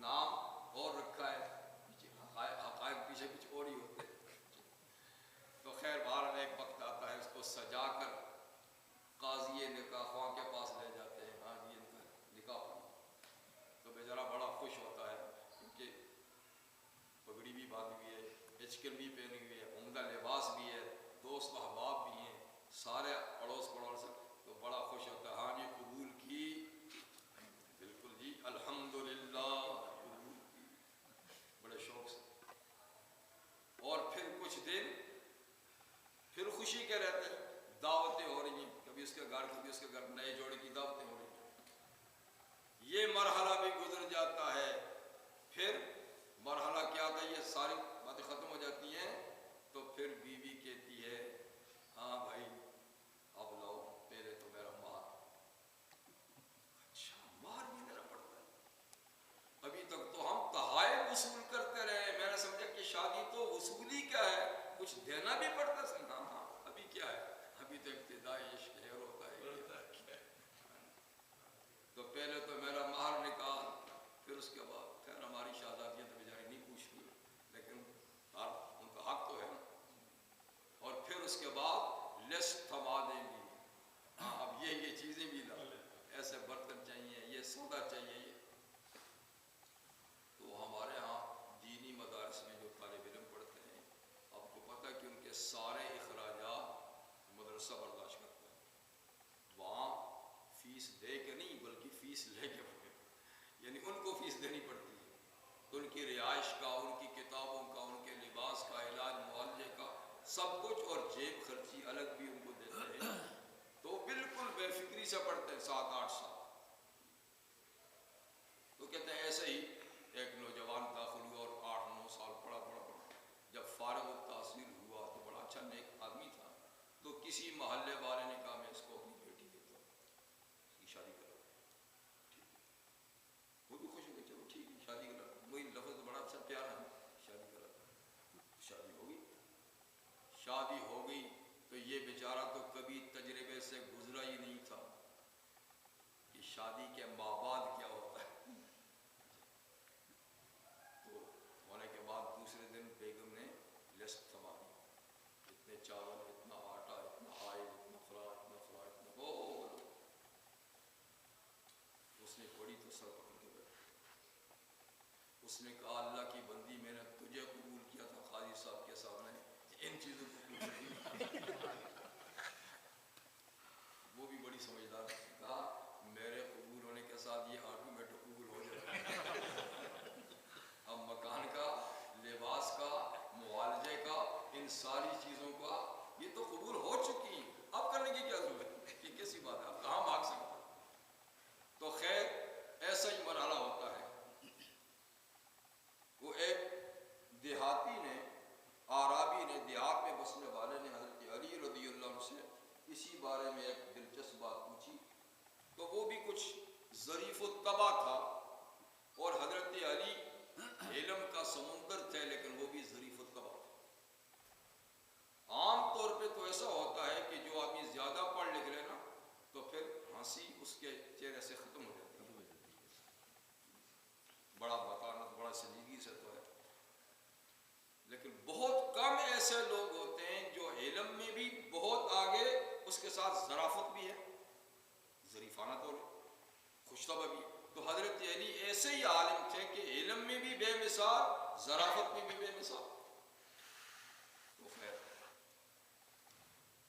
نام اور رکھا ہے، حقائق پیچھے کچھ اور ہی ہوتے ہیں. تو خیر بہرحال ایک وقت آتا ہے اس کو سجا کر قاضی نکاح خواہ کے پاس لے جاتے ہیں. ہاں جی ان کا نکاح ہوا. تو بیچارہ بڑا خوش ہوتا ہے کیونکہ پگڑی بھی باندھی ہوئی ہے، ہچکن بھی پہنی ہوئی ہے، عمدہ لباس بھی ہے، دوست احباب بھی ہیں، سارے اڑوس پڑوس. تو بڑا خوش ہوتا ہے. ہاں جی قبول کی، بالکل جی الحمدللہ قبول کی، بڑے شوق سے. اور پھر کچھ دن پھر خوشی کے رہتے ہیں. دعوتیں ہو رہی ہیں، کبھی اس کے گھر کبھی اس کے گھر، نئے جوڑے کی دعوتیں ہو رہی ہیں. یہ مرحلہ بھی گزر جاتا ہے. پھر مرحلہ کیا آتا ہے؟ یہ ساری باتیں ختم ہو جاتی ہیں تو پھر بیوی کہتی ہے ہاں بھائی اب لاؤ، پہلے تو میرا مہر. اچھا مہر بھی دینا پڑتا ہے؟ ابھی تک تو ہم تحائف وصول کرتے رہے، میں نے سمجھا کہ شادی تو وصولی کیا ہے، کچھ دینا بھی پڑتا ہے. ہاں ابھی کیا ہے، ابھی تو ابتدائی عشق ہے ہوتا ہے. تو پہلے تو میرا مہر نکال، پھر اس کے بعد خیر ہماری شہزادیاں تو بیچاری نہیں پوچھتی لیکن ان کا حق تو ہے نا. اور پھر اس کے بعد لسٹ تھما دیں گی. ہاں اب یہ چیزیں بھی لا، ایسے برتن چاہیے، یہ سودا چاہیے. یہ تو ہمارے ہاں دینی مدارس میں جو طالب علم پڑھتے ہیں، آپ کو پتہ ہے کہ ان کے سارے اخراجات مدرسہ برداشت کرتا ہے. وہاں فیس دے کے نہیں بلکہ فیس لے کے پڑھتے، یعنی ان کو فیس دینی پڑتی ہے. ان کی رہائش کا، ان کی کتابوں کا، ان کے لباس کا، علاج معالجے کا سب کچھ، اور جیب خرچی الگ بھی ان کو دیتے ہیں. تو بالکل بے فکری سے پڑھتے ہیں 7-8 سال. تو کہتے ہیں ایسے ہی ایک نوجوان داخل ہوا اور 8-9 سال پڑھا. جب فارغ التحصیل ہوا تو بڑا اچھا نیک آدمی تھا. تو کسی محلے والے نے کہا میں اس کو اپنی بیٹی دیتا ہوں، اس کی شادی کرو. ٹھیک ہے، وہ بھی خوش ہو گئے، چلو ٹھیک ہے شادی کرا. وہی لفظ تو بڑا اچھا پیارا ہے، شادی کرا. شادی ہو گئی. شادی ہو گئی تو یہ بیچارہ تو کبھی تجربے سے گزرا ہی نہیں تھا کہ شادی کے ماں بعد کیا ہوتا ہے. تو ہونے کے بعد دوسرے دن بیگم نے لسٹ تھما دی. اتنے چاول، اتنا آٹا، اتنا آئل، اتنا فلاں، اتنا فلاں، اتنا وہ. اس نے پڑھی تو سر پکڑ کے بیٹھ. اس نے کہا اللہ کی بندی میں نے تجھے قبول کیا تھا قاضی صاحب کے سامنے، ان چیزوں کو وہ بھی بڑی سمجھدار. کہا میرے قبول ہونے کے ساتھ یہ آٹومیٹک قبول ہو جائے. اب مکان کا، لباس کا، معالجے کا، ان ساری چیزوں کا یہ تو قبول ہو چکی ہیں، اب کرنے کی کیا ضرورت ہے؟ یہ کیسی بات ہے، اب کہاں بھاگ سکتے. تو خیر ایسا ہی مرحلہ ہوتا ہے. وہ ایک دیہاتی نے، آرابی نے، دیہات میں بسنے والے نے حضرت علی رضی اللہ عنہ سے اسی بارے میں ایک دلچسپ بات پوچھی. تو وہ بھی کچھ ظریف الطبع تھا، اور حضرت علی علم کا سمندر تھے لیکن وہ بھی ظریف الطبع تھے. عام طور پہ تو ایسا ہوتا ہے کہ جو آدمی زیادہ پڑھ لکھ لے نا تو پھر ہنسی اس کے چہرے سے ختم ہو جاتی ہے. بڑا بطانت، بڑا سنجیدگی سے تو ہے. لیکن بہت کم ایسے لوگ ہوتے ہیں جو علم میں بھی بہت آگے، اس کے ساتھ ظرافت بھی ہے، ظریفانہ طور خوش طبع بھی ہے. تو حضرت علی ایسے ہی عالم تھے کہ علم میں بھی بے مثال، ظرافت میں بھی بے مثال. تو خیر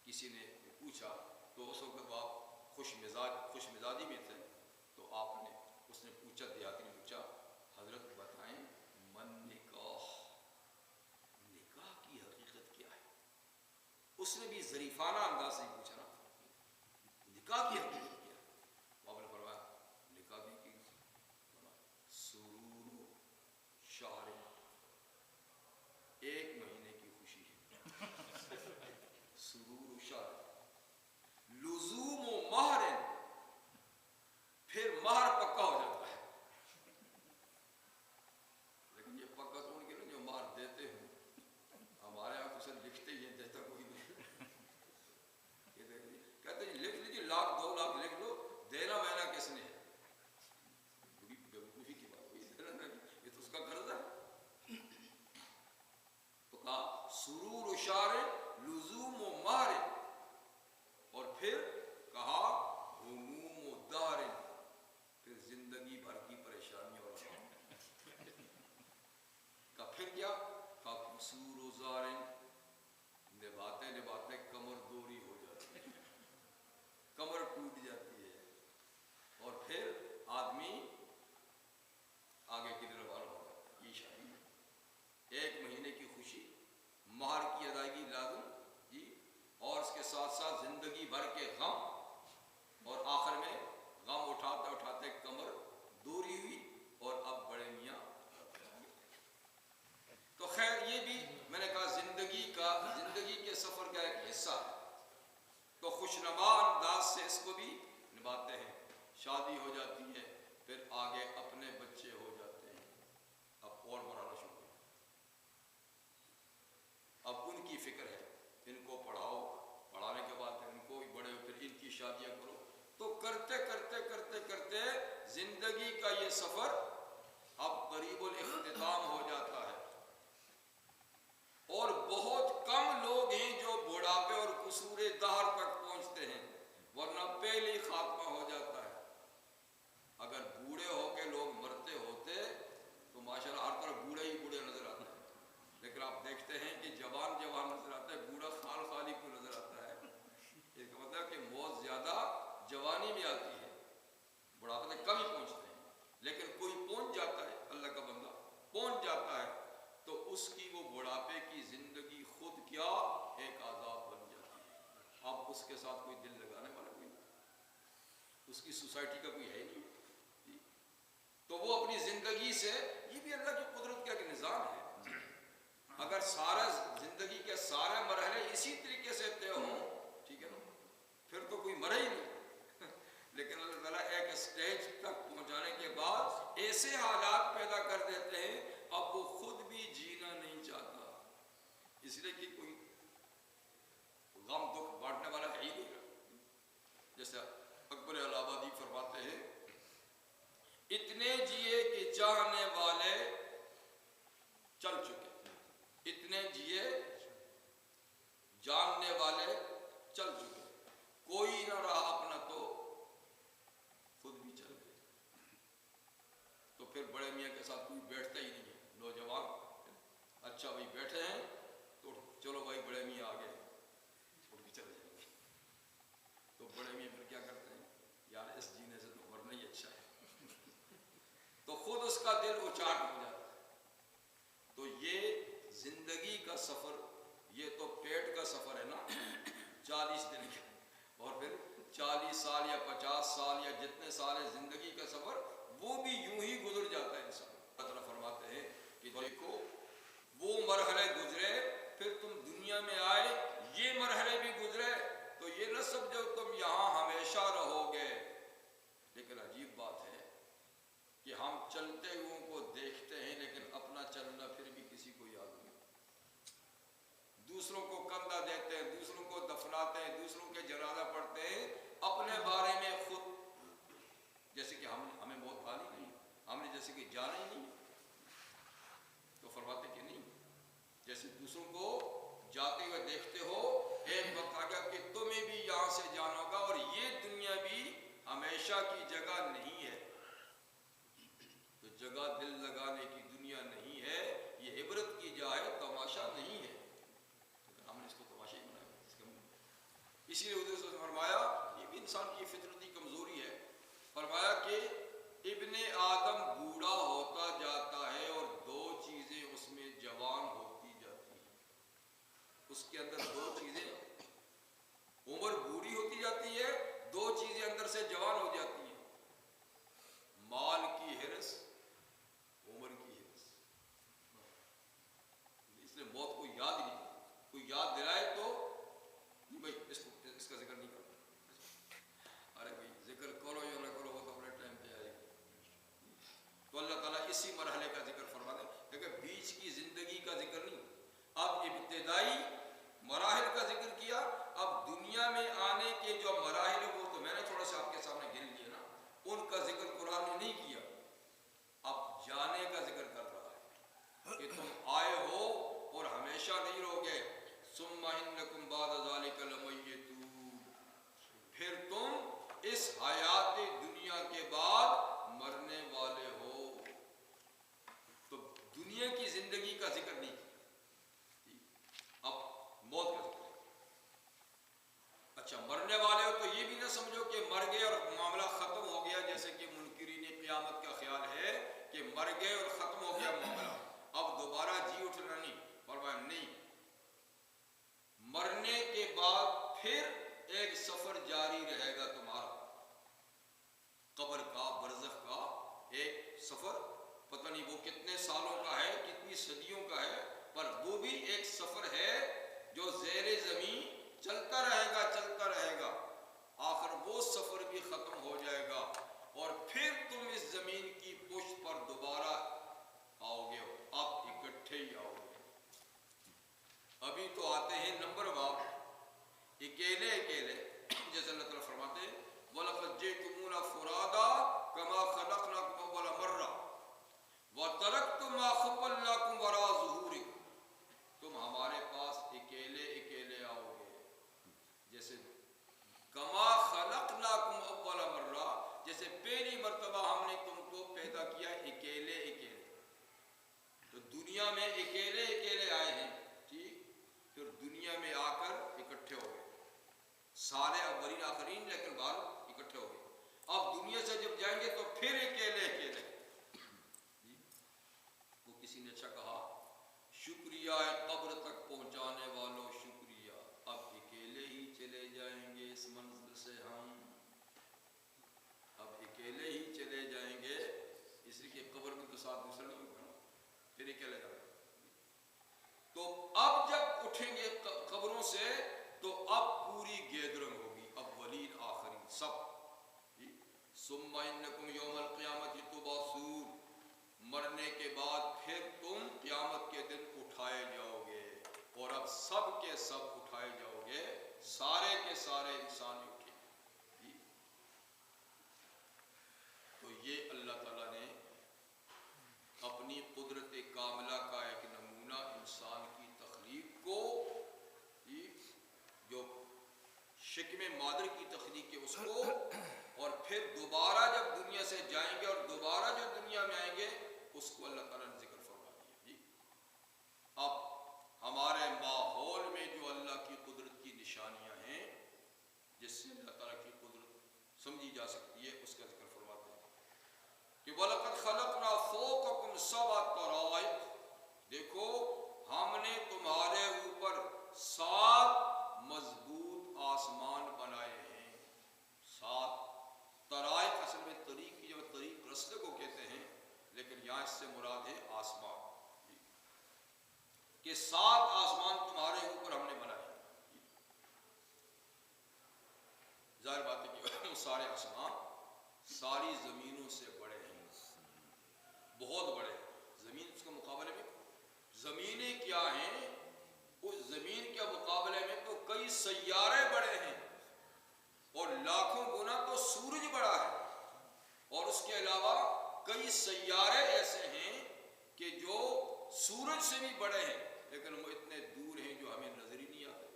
کسی نے پوچھا تو اس وقت آپ خوش مزاجی میں تھے. تو آپ نے، اس نے پوچھا، دیہاتی نے پوچھا حضرت بتائیں من نکاح، نکاح کی حقیقت کیا ہے؟ اس نے بھی ظریفانہ انداز سے پوچھا نا، نکاح کی حقیقت کیا ہے؟ آپ نے فرمایا شادی ہو جاتی ہے، پھر آگے اپنے بچے ہو جاتے ہیں، اب اور مرحلہ شروع ہے، اب ان کی فکر ہے، ان کو پڑھاؤ، پڑھانے کے بعد پھر ان کو بھی بڑے، پھر ان کی شادیاں کرو، تو کرتے کرتے کرتے کرتے زندگی کا یہ سفر اب قریب الاختتام ہو جاتا ہے، اور بہت کم لوگ ہیں جو بڑھاپے اور قصور دہر تک پہنچتے ہیں، ورنہ پہلے ہی خاتمہ ہو جاتا ہے۔ اگر بوڑھے ہو کے لوگ مرتے ہوتے تو ماشاءاللہ ہر طرف بوڑھے ہی بوڑھے نظر آتے ہیں، لیکن آپ دیکھتے ہیں کہ جوان جوان نظر آتا ہے، بوڑھا خال خالی کو نظر آتا ہے۔ اس کا مطلب کہ موت زیادہ جوانی میں آتی ہے، بڑھاپے تک کم ہی پہنچتے ہیں، لیکن کوئی پہنچ جاتا ہے، اللہ کا بندہ پہنچ جاتا ہے، تو اس کی وہ بڑھاپے کی زندگی خود کیا ایک عذاب بن جاتی ہے۔ اب اس کے ساتھ کوئی دل لگانے والا کوئی نہیں، اس کی سوسائٹی کا کوئی ہے ہی نہیں، تو وہ اپنی زندگی سے، یہ بھی اللہ کی قدرت کا ایک نظام ہے، اگر سارا زندگی کے سارے مرحلے اسی طریقے سے طے ہوں، ٹھیک ہے نا، پھر تو کوئی مرے ہی نہیں، لیکن اللہ تعالیٰ ایک اسٹیج تک پہنچانے کے بعد ایسے حالات پیدا کر دیتے ہیں اب وہ خود بھی جینا نہیں چاہتا، اس لیے کہ کوئی غم دکھ بانٹنے والا ہے ہی نہیں۔ جیسے اکبر الہ آبادی فرماتے ہیں، اتنے جیے کہ چاہنے والے چل چکے، اتنے جیے جاننے والے چل چکے، کوئی نہ رہا اپنا تو خود بھی چل گئے۔ تو پھر بڑے میاں کے ساتھ کوئی بیٹھتا ہی نہیں ہے، نوجوان اچھا بھائی بیٹھے ہیں تو چلو بھائی بڑے میاں آ گئے، اٹھ کے چلے جائیں گے، تو بڑے میاں پھر کیا کرتے ہیں، یار اس جینے سے تو مرنا ہی اچھا ہے، تو خود اس کا دل اچاٹ ہو جاتا ہے۔ تو یہ زندگی کا سفر، یہ تو پیٹ کا سفر ہے نا، 40 دن کا، اور پھر 40 سال یا 50 سال یا جتنے سال ہے زندگی کا سفر، وہ بھی یوں ہی گزر جاتا ہے انسان۔ اللہ تعالیٰ فرماتے ہیں کہ دیکھو وہ مرحلے گزرے، پھر تم دنیا میں آئے، یہ مرحلے بھی گزرے، تو یہ نہ سمجھو تم یہاں ہمیشہ رہو گے۔ لیکن عجیب بات ہے کہ ہم چلتے ہوئے کو دیکھتے ہیں، لیکن اپنا چلنا پھر بھی کسی کو یاد نہیں، دوسروں کو کندھا دیتے ہیں، دوسروں کو دفناتے ہیں، دوسروں کے جنازہ پڑھتے ہیں، اپنے بارے میں خود جیسے کہ ہمیں موت آنی نہیں، ہم نے جیسے کہ جانا ہی نہیں، تو فرماتے کہ نہیں، جیسے دوسروں کو جاتے ہوئے دیکھتے ہو، ایک وقت آ گیا کہ تمہیں بھی یہاں سے جانا ہوگا، اور یہ دنیا بھی ہمیشہ کی جگہ نہیں ہے، تو جگہ دل لگانے کی دنیا نہیں ہے، یہ عبرت کی جا ہے، تماشا نہیں ہے، لیکن ہم نے اس کو تماشا ہی بنایا۔ اسی لیے حضور صلی اللہ علیہ وسلم نے فرمایا، یہ بھی انسان کی فطرتی کمزوری ہے، فرمایا کہ ابن آدم بوڑھا ہوتا جاتا ہے اور دو چیزیں اس میں جوان ہوتی جاتی ہیں، اس کے اندر دو چیزیں، عمر بوڑھی ہوتی جاتی ہے، دو چیزیں اندر سے جوان ہو جاتی ہیں، مال کی ہرس، عمر کی ہرس، اس لیے موت کو یاد ہی نہیں، کوئی یاد دلائے تو بھائی اس کا ذکر نہیں کرتا، ارے بھائی ذکر کرو یا نہ کرو وہ تو اپنے ٹائم پہ آئے گی۔ تو اللہ تعالیٰ اسی مرحلے کا ذکر فرما دے، لیکن بیچ کی زندگی کا ذکر نہیں، اب ابتدائی مراحل کا ذکر کیا، اب دنیا میں آنے کے جو مراحل وہ تو میں نے تھوڑا سا آپ کے سامنے گن لیے نا، ان کا ذکر قرآن نے نہیں کیا، اب جانے کا ذکر کر رہا ہے کہ تم آئے ہو اور ہمیشہ نہیں رہو گے، ثم انکم بعد ذلک لمیتون، پھر تم اس حیات دنیا کے بعد مرنے والے ہو، تو دنیا کی زندگی کا ذکر نہیں کیا، اب موت کا ذکر ہے۔ اچھا مرنے والے ہو تو یہ بھی نہ سمجھو کہ مر گئے اور معاملہ ختم ہو گیا، جیسے کہ منکرین قیامت کا خیال ہے کہ مر گئے اور ختم ہو گیا معاملہ، اب دوبارہ جی اٹھنا نہیں، فرمایا نہیں، مرنے کے بعد پھر ایک سفر جاری رہے گا تمہارا، قبر کا، برزخ کا ایک سفر، پتہ نہیں وہ کتنے سالوں کا ہے، کتنی صدیوں کا ہے، پر وہ بھی ایک سفر ہے جو زیر زمین چلتا رہے گا، چلتا رہے گا، آخر وہ سفر بھی ختم ہو جائے گا، مرتبہ ہم نے تم کو پیدا کیا اکیلے اکیلے، تو دنیا میں اکیلے اکیلے آئے ہیں، ٹھیک، پھر دنیا میں آ کر اکٹھے ہو گئے، سارے اولین آخرین لیکن بعد اکٹھے ہو گئے۔ اب دنیا سے جب جائیں گے تو پھر اکیلے اکیلے۔ وہ کسی نے اچھا کہا، شکریہ قبر تک پہنچانے والوں شکریہ، اب اکیلے ہی چلے جائیں گے اس منزل سے ہم، اب اکیلے ہی چلے جائیں گے، اس لیے کہ قبر میں تو ساتھ دوسرا نہیں ہوگا، پھر اکیلے جائیں گے۔ تو اب جب اٹھیں گے قبروں سے تو اب پوری گیدرنگ ہوگی، اولین آخرین سب۔ ثم انکم یوم القیامت تبعثون، مرنے کے بعد پھر تم قیامت کے دن اٹھائے جاؤ گے، اور اب سب کے سب اٹھائے جاؤ گے، سارے کے سارے انسان اٹھیں گے۔ تو یہ اللہ تعالیٰ نے اپنی قدرت کاملہ کا ایک نمونہ انسان کی تخلیق کو، جو شکم مادر کی تخلیق ہے اس کو، اور پھر دوبارہ جب دنیا سے جائیں گے اور دوبارہ جو دنیا میں آئیں گے اس کو اللہ تعالیٰ نے ذکر فرما دیا۔ جی اب ہمارے ماحول میں جو اللہ کی قدرت کی نشانیاں ہیں جس سے اللہ تعالیٰ کی قدرت سمجھی جا سکتی ہے، اس کا ذکر فرماتے ہیں کہ وَلَقَدْ خَلَقْنَا فَوْقَكُمْ سَبْعَ طَرَائِقَ، دیکھو ہم نے تمہارے اوپر 7 مضبوط آسمان بنائے ہیں۔ 7 طرائق اصل میں طریق کی جب طریق رستے کو کہتے ہیں، لیکن یہاں اس سے مراد ہے آسمان، کہ 7 آسمان تمہارے اوپر ہم نے بنائے۔ ظاہر بات ہے کہ وہ سارے آسمان ساری زمینوں سے بڑے ہیں، بہت بڑے ہیں۔ زمین اس کے مقابلے میں زمینیں کیا ہیں، اس زمین کے مقابلے میں تو کئی سیارے بڑے ہیں، اور لاکھوں گنا تو سورج بڑا ہے، اور اس کے علاوہ کئی سیارے ایسے ہیں کہ جو سورج سے بھی بڑے ہیں، لیکن وہ اتنے دور ہیں جو ہمیں نظر ہی نہیں آتے،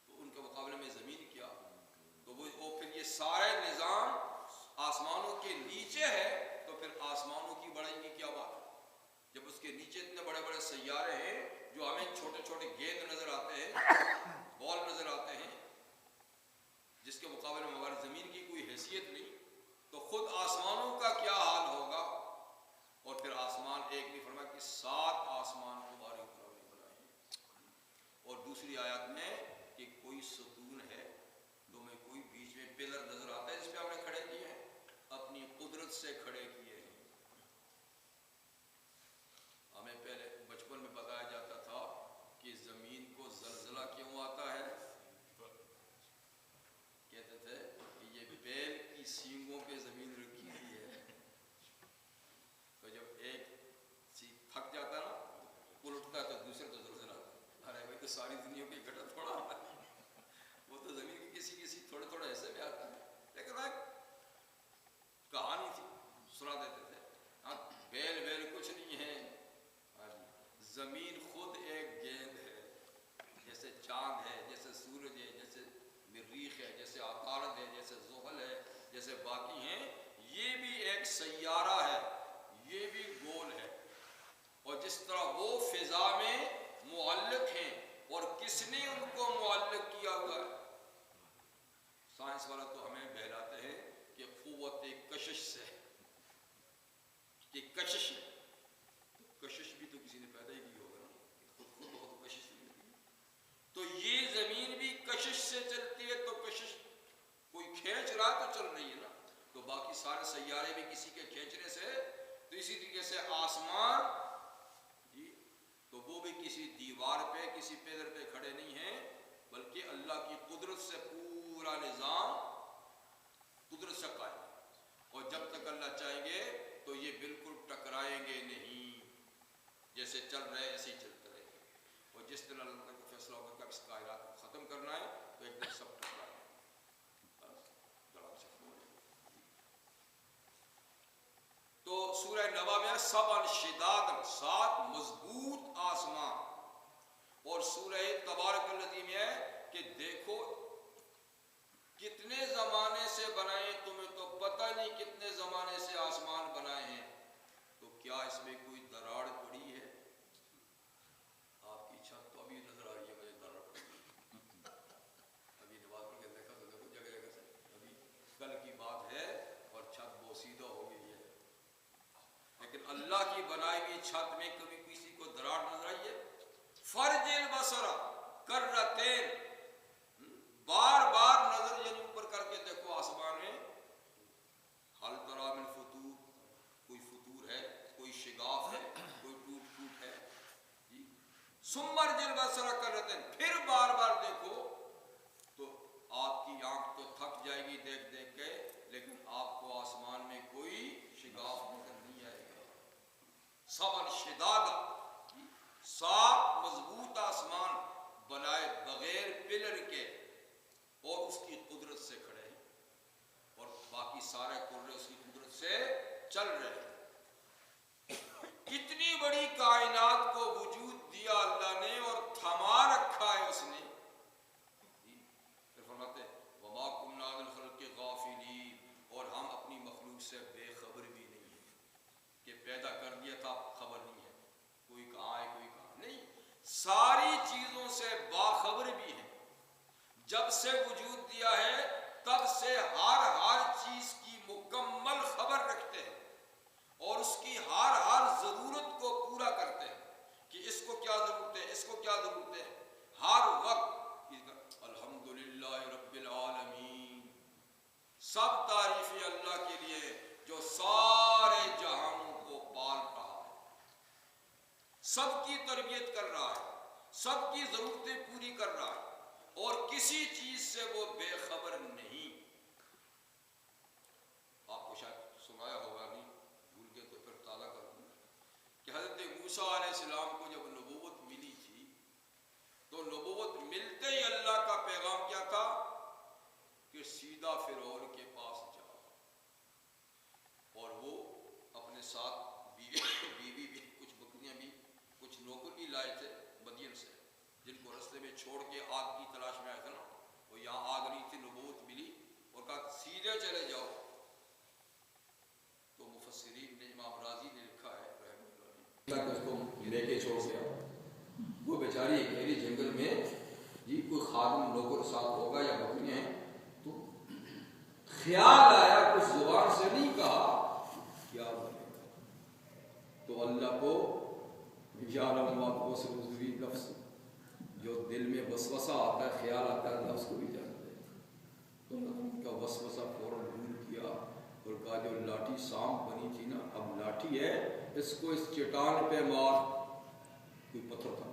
تو ان کے مقابلے میں زمین کیا، تو وہ پھر یہ سارے نظام آسمانوں کے نیچے ہے، تو پھر آسمانوں کی بڑائی کی کیا بات ہے، جب اس کے نیچے اتنے بڑے بڑے سیارے ہیں جو ہمیں چھوٹے چھوٹے گیند نظر آتے ہیں، بال نظر آتے ہیں، جس کے مقابلے میں ہماری زمین کی کوئی حیثیت نہیں، تو خود آسمانوں کا کیا حال ہوگا۔ اور پھر آسمان ایک نہیں فرمایا کہ 7 آسمان تمہارے اوپر ہم نے بنائے ہیں، اور دوسری آیات میں کہ کوئی ستون ہے، تمہیں کوئی بیچ میں پلر نظر آتا ہے جس پہ ہم نے کھڑے کیے ہیں، اپنی قدرت سے کھڑے کیے ہیں۔ ہمیں پہلے بچپن میں بتایا جاتا تھا کہ زمین کو زلزلہ کیوں آتا ہے، کہتے تھے کہ یہ بیل کی سینگوں پہ زمین رکھی ہوئی ہے، تو جب ایک تھک جاتا ہے نا الٹتا ہے تو دوسرے تو زلزلہ آتا ہے۔ ارے بھائی تو ساری دنیا کو اکٹھا تھوڑا آتا ہے، وہ تو زمین کے کسی تھوڑے تھوڑے حصے میں آتا ہے، لیکن ایک کہانی تھی سنا دیتے تھے، ہاں بیل کچھ نہیں ہے، زمین خود ایک گیند ہے، جیسے چاند ہے، جیسے سورج ہے، جیسے مریخ ہے، جیسے عطارد ہے، جیسے زحل ہے، جیسے باقی ہیں، یہ بھی ایک سیارہ ہے، یہ بھی گول ہے، اور جس طرح وہ فضا میں معلق ہیں، اور کس نے ان کو معلق کیا ہوا ہے، سائنس والا تو ہمیں بہلاتے ہیں کہ قوت کشش سے، کہ کشش ہے، کشش بھی تو کسی نے پیدا ہی کی ہوگا نا، خود بہت کشش نہیں ہوتی، تو یہ زمین بھی کشش سے چلتی ہے، تو کشش کوئی کھینچ رہا تو چل رہی ہے نا، تو باقی سارے سیارے بھی کسی کے کھینچنے سے، تو اسی طریقے سے آسمان جی تو وہ بھی کسی دیوار پہ کسی پیلر پہ کھڑے نہیں ہیں، بلکہ اللہ کی قدرت سے پورا نظام قدرت سے قائم ہے، اور جب تک اللہ چاہیں گے تو یہ بالکل ٹکرائیں گے نہیں، جیسے چل رہے ایسے ہی چلتے رہیں گے، اور جس دن اللہ کا فیصلہ ہوگا کہ اب اس کائنات کو ختم کرنا ہے تو ایک دن سب ٹکرائیں گے، دڑام سے ختم ہو جائے گا۔ تو سورہ نبا میں سبع شداد 7 مضبوط آسمان، اور سورہ تبارک الذی میں ہے کہ دیکھو کتنے زمانے سے بنائے، تمہیں تو پتہ نہیں کہ اللہ کی بنائی ہوئی چھت میں کبھی کسی کو دراڑ نظر آئی ہے؟ فرجل بصر کرتین، بار بار نظر یعنی اوپر کر کے دیکھو آسمان میں، حل تری من فطور، کوئی فطور ہے، کوئی شگاف ہے، کوئی ٹوٹ ٹوٹ ہے جی. ثم ارجع البصر کرتین، پھر بار بار دیکھو، تو آپ کی آنکھ تو تھک جائے گی دیکھ دیکھ کے، لیکن آپ کو آسمان میں کوئی شگاف نظر نہیں آئے گا. صبر شدادا، صاف مضبوط آسمان بنائے بغیر پلر کے اور اس کی قدرت سے کھڑے ہیں، اور باقی سارے قرے اس کی قدرت سے چل رہے ہیں. کتنی بڑی کائنات کو وجود دیا اللہ نے اور تھما رکھا ہے اس نے. پھر فرماتے ہیں وما كنا عن الخلق غافلین، اور ہم اپنی مخلوق سے بے خبر بھی نہیں ہیں کہ پیدا کر دیا تھا خبر نہیں ہے، کوئی کہاں ہے کوئی کہاں نہیں، ساری چیزوں سے باخبر بھی ہے. جب سے وجود دیا ہے تب سے ہر چیز کی مکمل خبر رکھتے ہیں اور اس کی ہر ضرورت کو پورا کرتے ہیں کہ اس کو کیا ضرورت ہے، اس کو کیا ضرورت ہے. ہر وقت الحمدللہ رب العالمین، سب تعریفیں اللہ کے لیے جو سارے جہانوں کو پال رہا ہے، سب کی تربیت کر رہا ہے، سب کی ضرورتیں پوری کر رہا ہے اور کسی چیز سے وہ بے خبر نہیں. آپ کو شاید سنایا ہوگا، نہیں بھول کے تو پھر تازہ کر دوں کہ حضرت موسیٰ علیہ السلام کو جب نبوت ملی تھی تو نبوت ملتے ہی اللہ کا پیغام کیا تھا کہ سیدھا فرعون کے پاس جاؤ. اور وہ اپنے ساتھ بیوی بھی، کچھ بکریاں بھی، کچھ نوکر بھی لائے تھے مدین سے، جن کو رستے میں چھوڑ کے آگ کی تلاش میں آئے تھے نا، وہ یہاں آگ نہیں تھی، نبوت ملی اور کہا سیدھے چلے جاؤ. تو مفسرین نے، امام راضی نے لکھا ہے رحمۃ اللہ نے، اس کو لے کے چھوڑ گیا. وہ بیچاری اکیلی جنگل میں جی، کوئی خادم نوکر ساتھ ہوگا یا بکریاں ہیں، تو خیال آیا، کچھ زبان سے نہیں کہا کیا بنے گا. تو اللہ کو یعلم ما توسوس به نفس، جو دل میں وسوسہ آتا ہے، خیال آتا ہے، اللہ اس کو بھی جانتا ہے. تو اللہ کا وسوسہ فوراً دور کیا اور کہا جو لاٹھی سانپ بنی تھی نا، اب لاٹھی ہے، اس کو اس چٹان پہ مار. کوئی پتھر تھا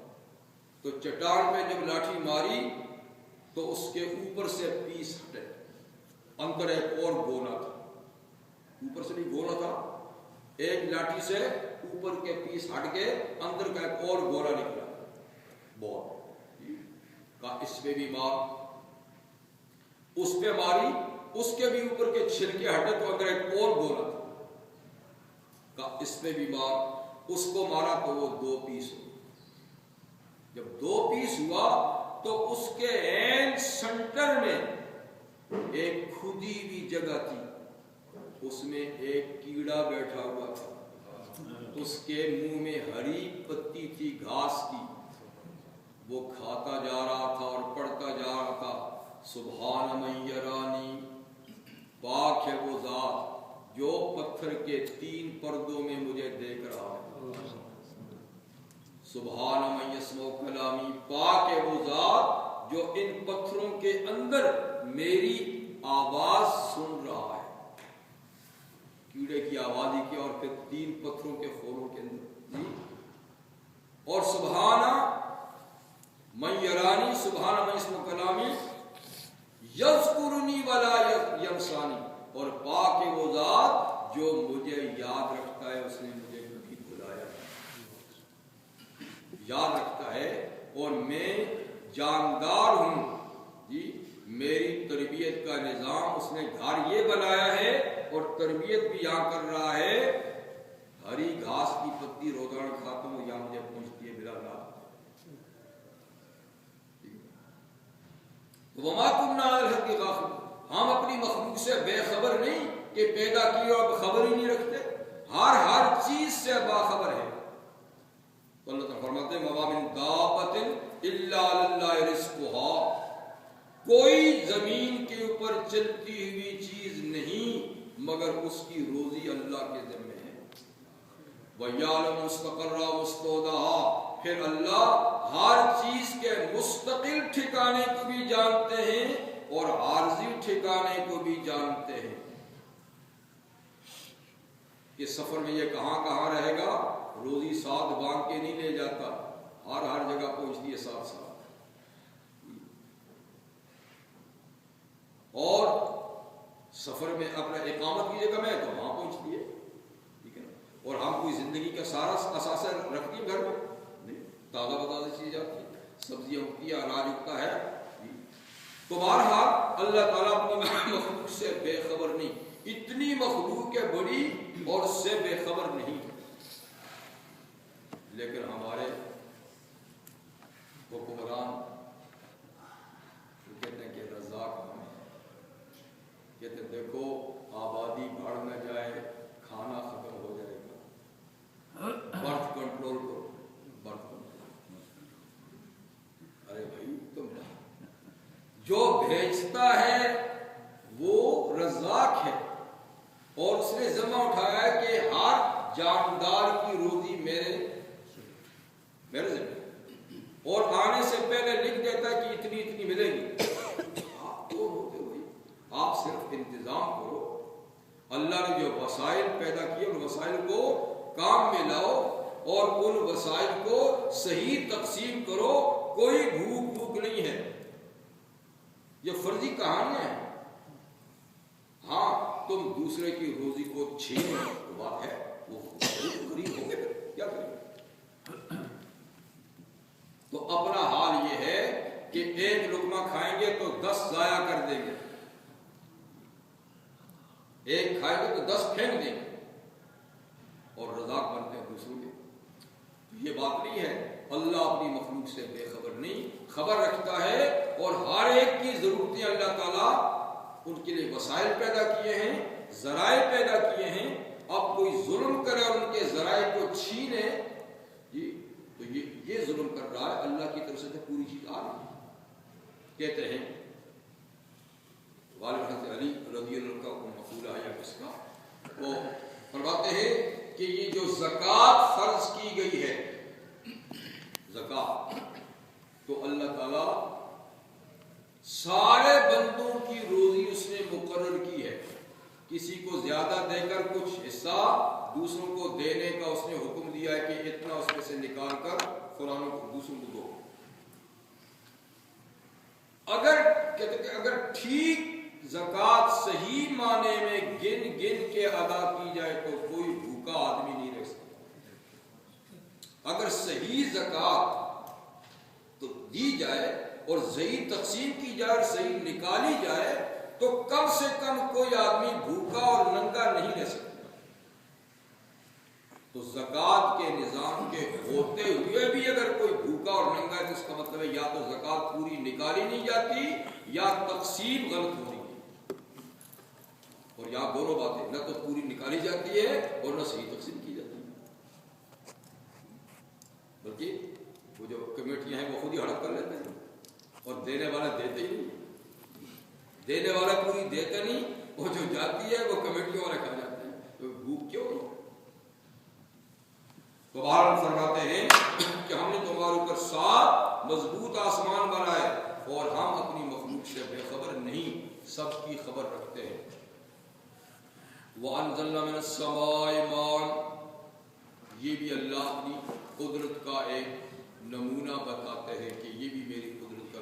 تو چٹان پہ جب لاٹھی ماری تو اس کے اوپر سے پیس ہٹے، اندر ایک اور گونا تھا، اوپر سے نہیں گونا تھا، ایک لاٹھی سے اوپر کے پیس ہٹ کے اندر کا ایک اور گونا نکلا. بہت کہا اس پہ بھی مار، اس پہ ماری، اس کے بھی اوپر کے چھلکے ہٹے تو اندر ایک اور گونا تھا. کہا اس پہ بھی مار، اس کو مارا تو وہ 2 پیس ہو. جب 2 پیس ہوا تو اس کے عین سنٹر میں ایک کھدی ہوئی جگہ تھی، اس میں ایک کیڑا بیٹھا ہوا تھا، اس کے منہ میں ہری پتی تھی گھاس کی، وہ کھاتا جا رہا تھا اور پڑھتا جا رہا تھا سبحان من یرانی، پاک ہے وہ ذات جو پتھر کے 3 پردوں میں مجھے دیکھ رہا ہے. سبحان من یسمع کلامی، پاک ہے وہ ذات جو ان پتھروں کے اندر میری آواز سن رہا ہے. کیڑے کی آواز ہی کیا، اور پھر 3 پتھروں کے خوروں کے اندر جی. اور سبحان من یرانی، سبحان من یسمع کلامی یذکرنی ولا ینسانی، اور پاک ہے وہ ذات جو مجھے یاد رکھتا ہے، اس نے مجھے کبھی بلایا یاد رکھتا ہے، اور میں جاندار ہوں جی. میری تربیت کا نظام اس نے گھر یہ بنایا ہے اور تربیت بھی یہاں کر رہا ہے. ہری گھاس کی پتی روزانہ کھاتا ہوں، یہاں مجھے پہنچتی ہے بلا رات. وما كنا عن الحق غافلين، ہم اپنی مخلوق سے بے خبر نہیں کہ پیدا کی اور خبر ہی نہیں رکھتے، ہر چیز سے باخبر ہے. تو اللہ تعالیٰ فرماتے ہیں وما من دابۃ الا علی اللہ رزقها، کوئی زمین کے اوپر چلتی ہوئی چیز نہیں مگر اس کی روزی اللہ کے ذمہ ہے. وَيَعْلَمُ مُسْتَقَرَّهَا وَمُسْتَوْدَعَهَا، پھر اللہ ہر چیز کے مستقل ٹھکانے کو بھی جانتے ہیں اور عارضی ٹھکانے کو بھی جانتے ہیں کہ سفر میں یہ کہاں کہاں رہے گا. روزی ساتھ باندھ کے نہیں لے جاتا، ہر جگہ پہنچتی ہے ساتھ ساتھ. اور سفر میں اپنا اقامت کی جگہ میں تو وہاں پہنچتی ہے، ٹھیک ہے نا. اور ہم کوئی زندگی کا سارا اثاثہ رکھتی ہیں گھر میں نہیں، تازہ بتازہ چیز آتی ہے، سبزیاں اگتی ہے، اناج اگتا ہے. تو بہرحال اللہ تعالیٰ اپنی مخلوق سے بے خبر نہیں، اتنی مخلوق ہے بڑی اور اس سے بے خبر نہیں. لیکن ہمارے حکمران کہتے ہیں کہ رزاق ہم ہیں، کہتے ہیں دیکھو آبادی بڑھ نہ جائے، کھانا ختم ہو جائے گا، برتھ کنٹرول کرو، برتھ کنٹرول. ارے بھائی تم جو بھیجتا ہے وہ رزاق ہے، اور اس نے ذمہ اٹھایا ہے کہ ہر جاندار کی روزی میرے ذمہ، اور آنے سے پہلے لکھ دیتا ہے کہ اتنی اتنی ملے گی. آپ تو ہوتے ہوئی آپ صرف انتظام کرو. اللہ نے جو وسائل پیدا کیے ان وسائل کو کام میں لاؤ اور ان وسائل کو صحیح تقسیم کرو. کوئی بھوک نہیں ہے، یہ فرضی کہانیاں ہیں. ہاں تم دوسرے کی روزی کو چھینو تو بات ہے، وہ غریب ہو گئے کیا کریں. تو اپنا حال یہ ہے کہ ایک لقمہ کھائیں گے تو 10 ضائع کر دیں گے، ایک کھائیں گے تو 10 پھینک دیں گے، اور رزاق بنتے ہیں دوسروں کے. یہ بات نہیں ہے. اللہ اپنی مخلوق سے بے خبر نہیں، خبر رکھتا ہے، اور ہر ایک کی ضرورتیں اللہ تعالیٰ ان کے لیے وسائل پیدا کیے ہیں، ذرائع پیدا کیے ہیں. اب کوئی ظلم کرے اور ان کے ذرائع کو چھینے جی تو یہ ظلم کر رہا ہے. اللہ کی طرف سے تو پوری چیز آ رہی ہے. کہتے ہیں والد حضرت علی رضی اللہ کا مقولہ ہے اس کا، وہ فرماتے ہیں کہ یہ جو زکوٰۃ فرض کی گئی ہے، زکوٰۃ، تو اللہ تعالیٰ سارے بندوں کی روزی اس نے مقرر کی ہے. کسی کو زیادہ دے کر کچھ حصہ دوسروں کو دینے کا اس نے حکم دیا ہے کہ اتنا اس میں سے نکال کر فلانوں کو دوسروں کو دو. اگر ٹھیک زکوٰۃ صحیح معنی میں گن گن کے ادا کی جائے تو کوئی بھوکا آدمی نہیں رہ سکتا. اگر صحیح زکوٰۃ تو دی جائے اور صحیح تقسیم کی جائے اور صحیح نکالی جائے تو کم سے کم کوئی آدمی بھوکا اور ننگا نہیں رہ سکتا. تو زکوٰۃ کے نظام کے ہوتے ہوئے بھی اگر کوئی بھوکا اور ننگا ہے تو اس کا مطلب ہے یا تو زکوٰۃ پوری نکالی نہیں جاتی یا تقسیم غلط ہو رہی ہے. اور یا دونوں باتیں، نہ تو پوری نکالی جاتی ہے اور نہ صحیح تقسیم کی جاتی ہے. بلکہ وہ جو کمیٹیاں ہیں وہ خود ہی ہڑپ کر لیتے ہیں اور دینے والا دیتے ہی نہیں، دینے والا پوری دیتے نہیں، وہ جو جاتی ہے وہ کمیٹیوں والے کھا جاتے ہیں. تو بھوک کیوں نہیں؟ تو بہرحال فرماتے ہیں کہ ہم نے تمہارے اوپر 7 مضبوط آسمان بنائے اور ہم اپنی مخلوق سے بے خبر نہیں، سب کی خبر رکھتے ہیں. وَأَنزَلْنَا مِنَ السَّمَاءِ مَاءً، یہ بھی اللہ اپنی قدرت کا ایک نمونہ بتاتے ہیں کہ یہ بھی میری قدرت کا،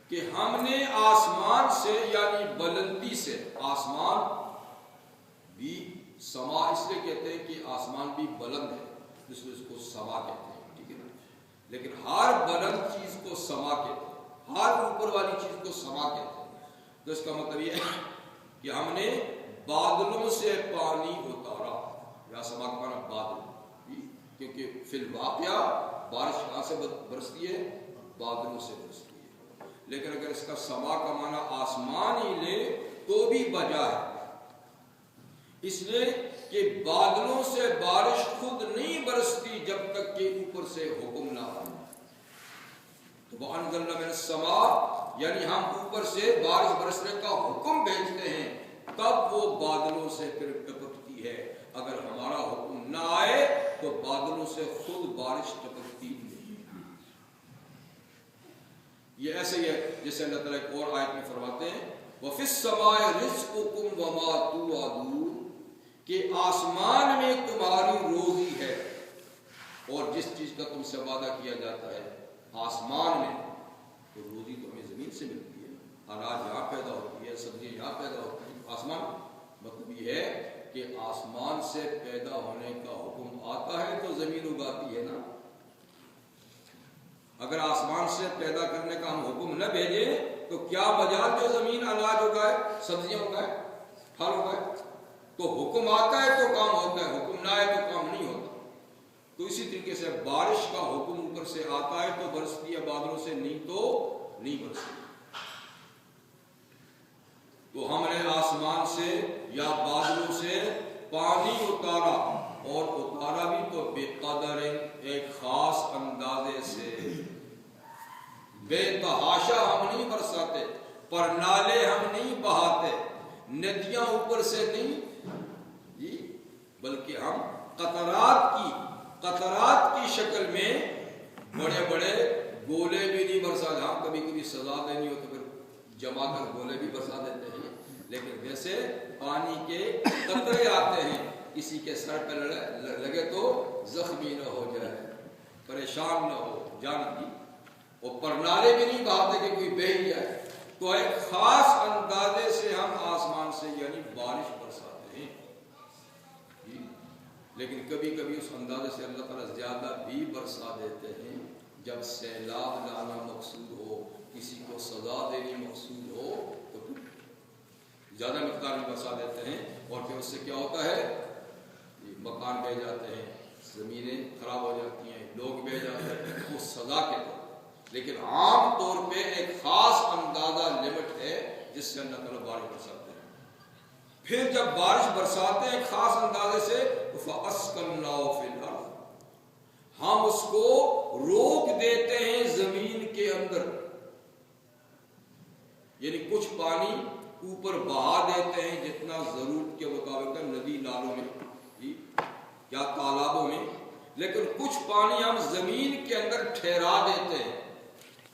کہ ہم نے آسمان سے یعنی بلندی سے، آسمان بھی سما اس لیے کہتے ہیں کہ آسمان بھی بلند ہے اس لیے اس کو سما کہتے ہیں، ٹھیک ہے نا. لیکن ہر بلند چیز کو سما کہتے ہیں، ہر اوپر والی چیز کو سما کہتے ہیں. تو اس کا مطلب یہ ہے کہ ہم نے بادلوں سے پانی اتارا، یا سما کا معنی بادل، کیونکہ فی الواقعہ بارش کہاں سے برستی ہے؟ بادلوں سے برستی ہے. لیکن اگر اس کا سما کا معنی آسمان ہی لے تو بھی بجا ہے، اس لیے کہ بادلوں سے بارش خود نہیں برستی جب تک کہ اوپر سے حکم نہ آئے. تو وَأَنزَلْنَا مِنَ السَّمَاءِ یعنی ہم اوپر سے بارش برسنے کا حکم بھیجتے ہیں تب وہ بادلوں سے پھر ٹپکتی ہے. اگر ہمارا حکم نہ آئے تو سے خود بارش ٹپکتی ہے۔ یہ ایسے ہی ہے جیسے اللہ تعالیٰ ایک اور آیت میں فرماتے ہیں وَفِي السَّمَاءِ رِزْقُكُمْ وَمَا تُوعَدُونَ کہ آسمان میں تمہاری روزی ہے اور جس چیز کا تم سے وعدہ کیا جاتا ہے آسمان میں، تو روزی تو ہمیں زمین سے ملتی ہے، اناج یہاں پیدا ہوتی ہے، سبزیاں یہاں پیدا ہوتی ہیں، آسمان مطلب یہ ہے کہ آسمان سے پیدا ہونے کا حکم آتا ہے تو زمین اگاتی ہے نا۔ اگر آسمان سے پیدا کرنے کا ہم حکم نہ بھیجیں تو کیا مجال جو زمین اناج اگائے، سبزیاں اگائے، پھل اگائے؟ تو حکم آتا ہے تو کام ہوتا ہے، حکم نہ آئے تو کام نہیں ہوتا۔ تو اسی طریقے سے بارش کا حکم اوپر سے آتا ہے تو برستی ہے بادلوں سے، نہیں تو نہیں برستی۔ تو ہم نے آسمان سے یا بادلوں سے پانی اتارا، اور اتارا بھی تو بے قدر ایک خاص اندازے سے، بے تحاشا ہم نہیں برساتے، پر نالے ہم نہیں بہاتے، ندیاں اوپر سے نہیں جی، بلکہ ہم قطرات کی شکل میں بڑے بڑے گولے بھی نہیں برساتے۔ ہم کبھی کبھی سزا دینی ہو تو پھر جما کر گولے بھی برسا دیتے ہیں، لیکن ویسے پانی کے قطرے آتے ہیں، کسی کے سر پہ لگے تو زخمی نہ ہو جائے، پریشان نہ ہو، جان دی، اور پرنالے بھی نہیں بہاتے کہ کوئی بہہ جائے۔ تو ایک خاص اندازے سے ہم آسمان سے یعنی بارش برساتے ہیں جی، لیکن کبھی کبھی اس اندازے سے اللہ تعالیٰ زیادہ بھی برسا دیتے ہیں، جب سیلاب لانا مقصود ہو، کسی کو سزا دینی مقصود ہو تو زیادہ مقدار میں برسا دیتے ہیں، اور پھر اس سے کیا ہوتا ہے، مکان بہ جاتے ہیں، زمینیں خراب ہو جاتی ہیں، لوگ بہ جاتے ہیں، وہ سزا کے طور۔ لیکن عام طور پہ ایک خاص اندازہ لمٹ ہے جس سے اللہ تعالیٰ بارش برساتے ہیں۔ پھر جب بارش برساتے ہیں خاص اندازے سے فَأَسْكَنَّاهُ فِي الْأَرْضِ، ہم اس کو روک دیتے ہیں زمین کے اندر، یعنی کچھ پانی اوپر بہا دیتے ہیں جتنا ضرورت کے مطابق ندی نالوں میں یا تالابوں میں، لیکن کچھ پانی ہم زمین کے اندر ٹھہرا دیتے ہیں۔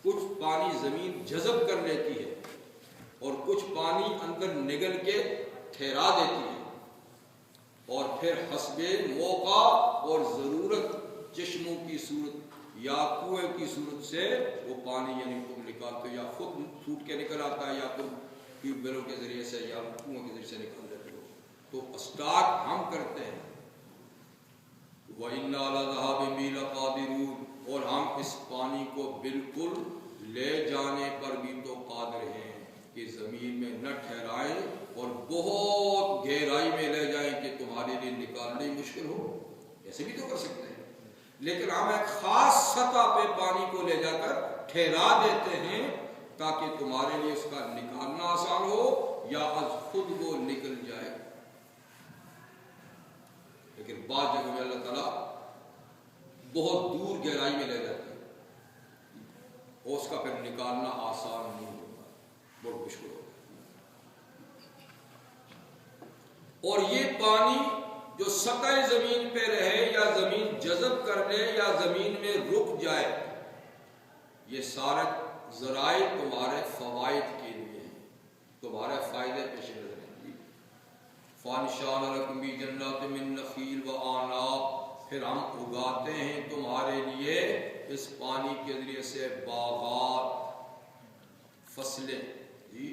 کچھ پانی زمین جذب کر لیتی ہے اور کچھ پانی اندر نگل کے ٹھہرا دیتی ہے، اور پھر حسب موقع اور ضرورت چشموں کی صورت یا کنویں کی صورت سے وہ پانی یعنی تم نکالتے، یا خود پھوٹ کے نکل آتا ہے، یا تم ٹیوب ویلوں کے ذریعے سے یا کنویں کے ذریعے سے نکال دیتے ہو۔ تو اسٹارٹ ہم کرتے ہیں، وَإِنَّا لَذَهَابٍ بِهِ لَقَادِرُونَ، اور ہم اس پانی کو بالکل لے جانے پر بھی تو قادر ہیں کہ زمین میں نہ ٹھہرائیں اور بہت گہرائی میں لے جائیں کہ تمہارے لیے نکالنا ہی مشکل ہو، ایسے بھی تو کر سکتے ہیں، لیکن ہم ایک خاص سطح پہ پانی کو لے جا کر ٹھہرا دیتے ہیں تاکہ تمہارے لیے اس کا نکالنا آسان ہو یا از خود وہ نکل جائے۔ لیکن بعض جگہوں میں اللہ تعالیٰ بہت دور گہرائی میں لے جاتے ہیں اور اس کا پھر نکالنا آسان نہیں ہوتا، بہت مشکل ہوتا ہے۔ اور یہ پانی جو سطح زمین پہ رہے یا زمین جذب کر لے یا زمین میں رک جائے، یہ سارے ذرائع تمہارے فوائد کے لیے ہیں، تمہارے فائدے پیش نظر ہیں۔ فَأَنشَأْنَا لَكُم بِهِ جَنَّاتٍ مِّن نَخِيلٍ وَأَعْنَابٍ، پھر ہم اگاتے ہیں تمہارے لیے اس پانی کے ذریعے سے باغات، فصلیں جی،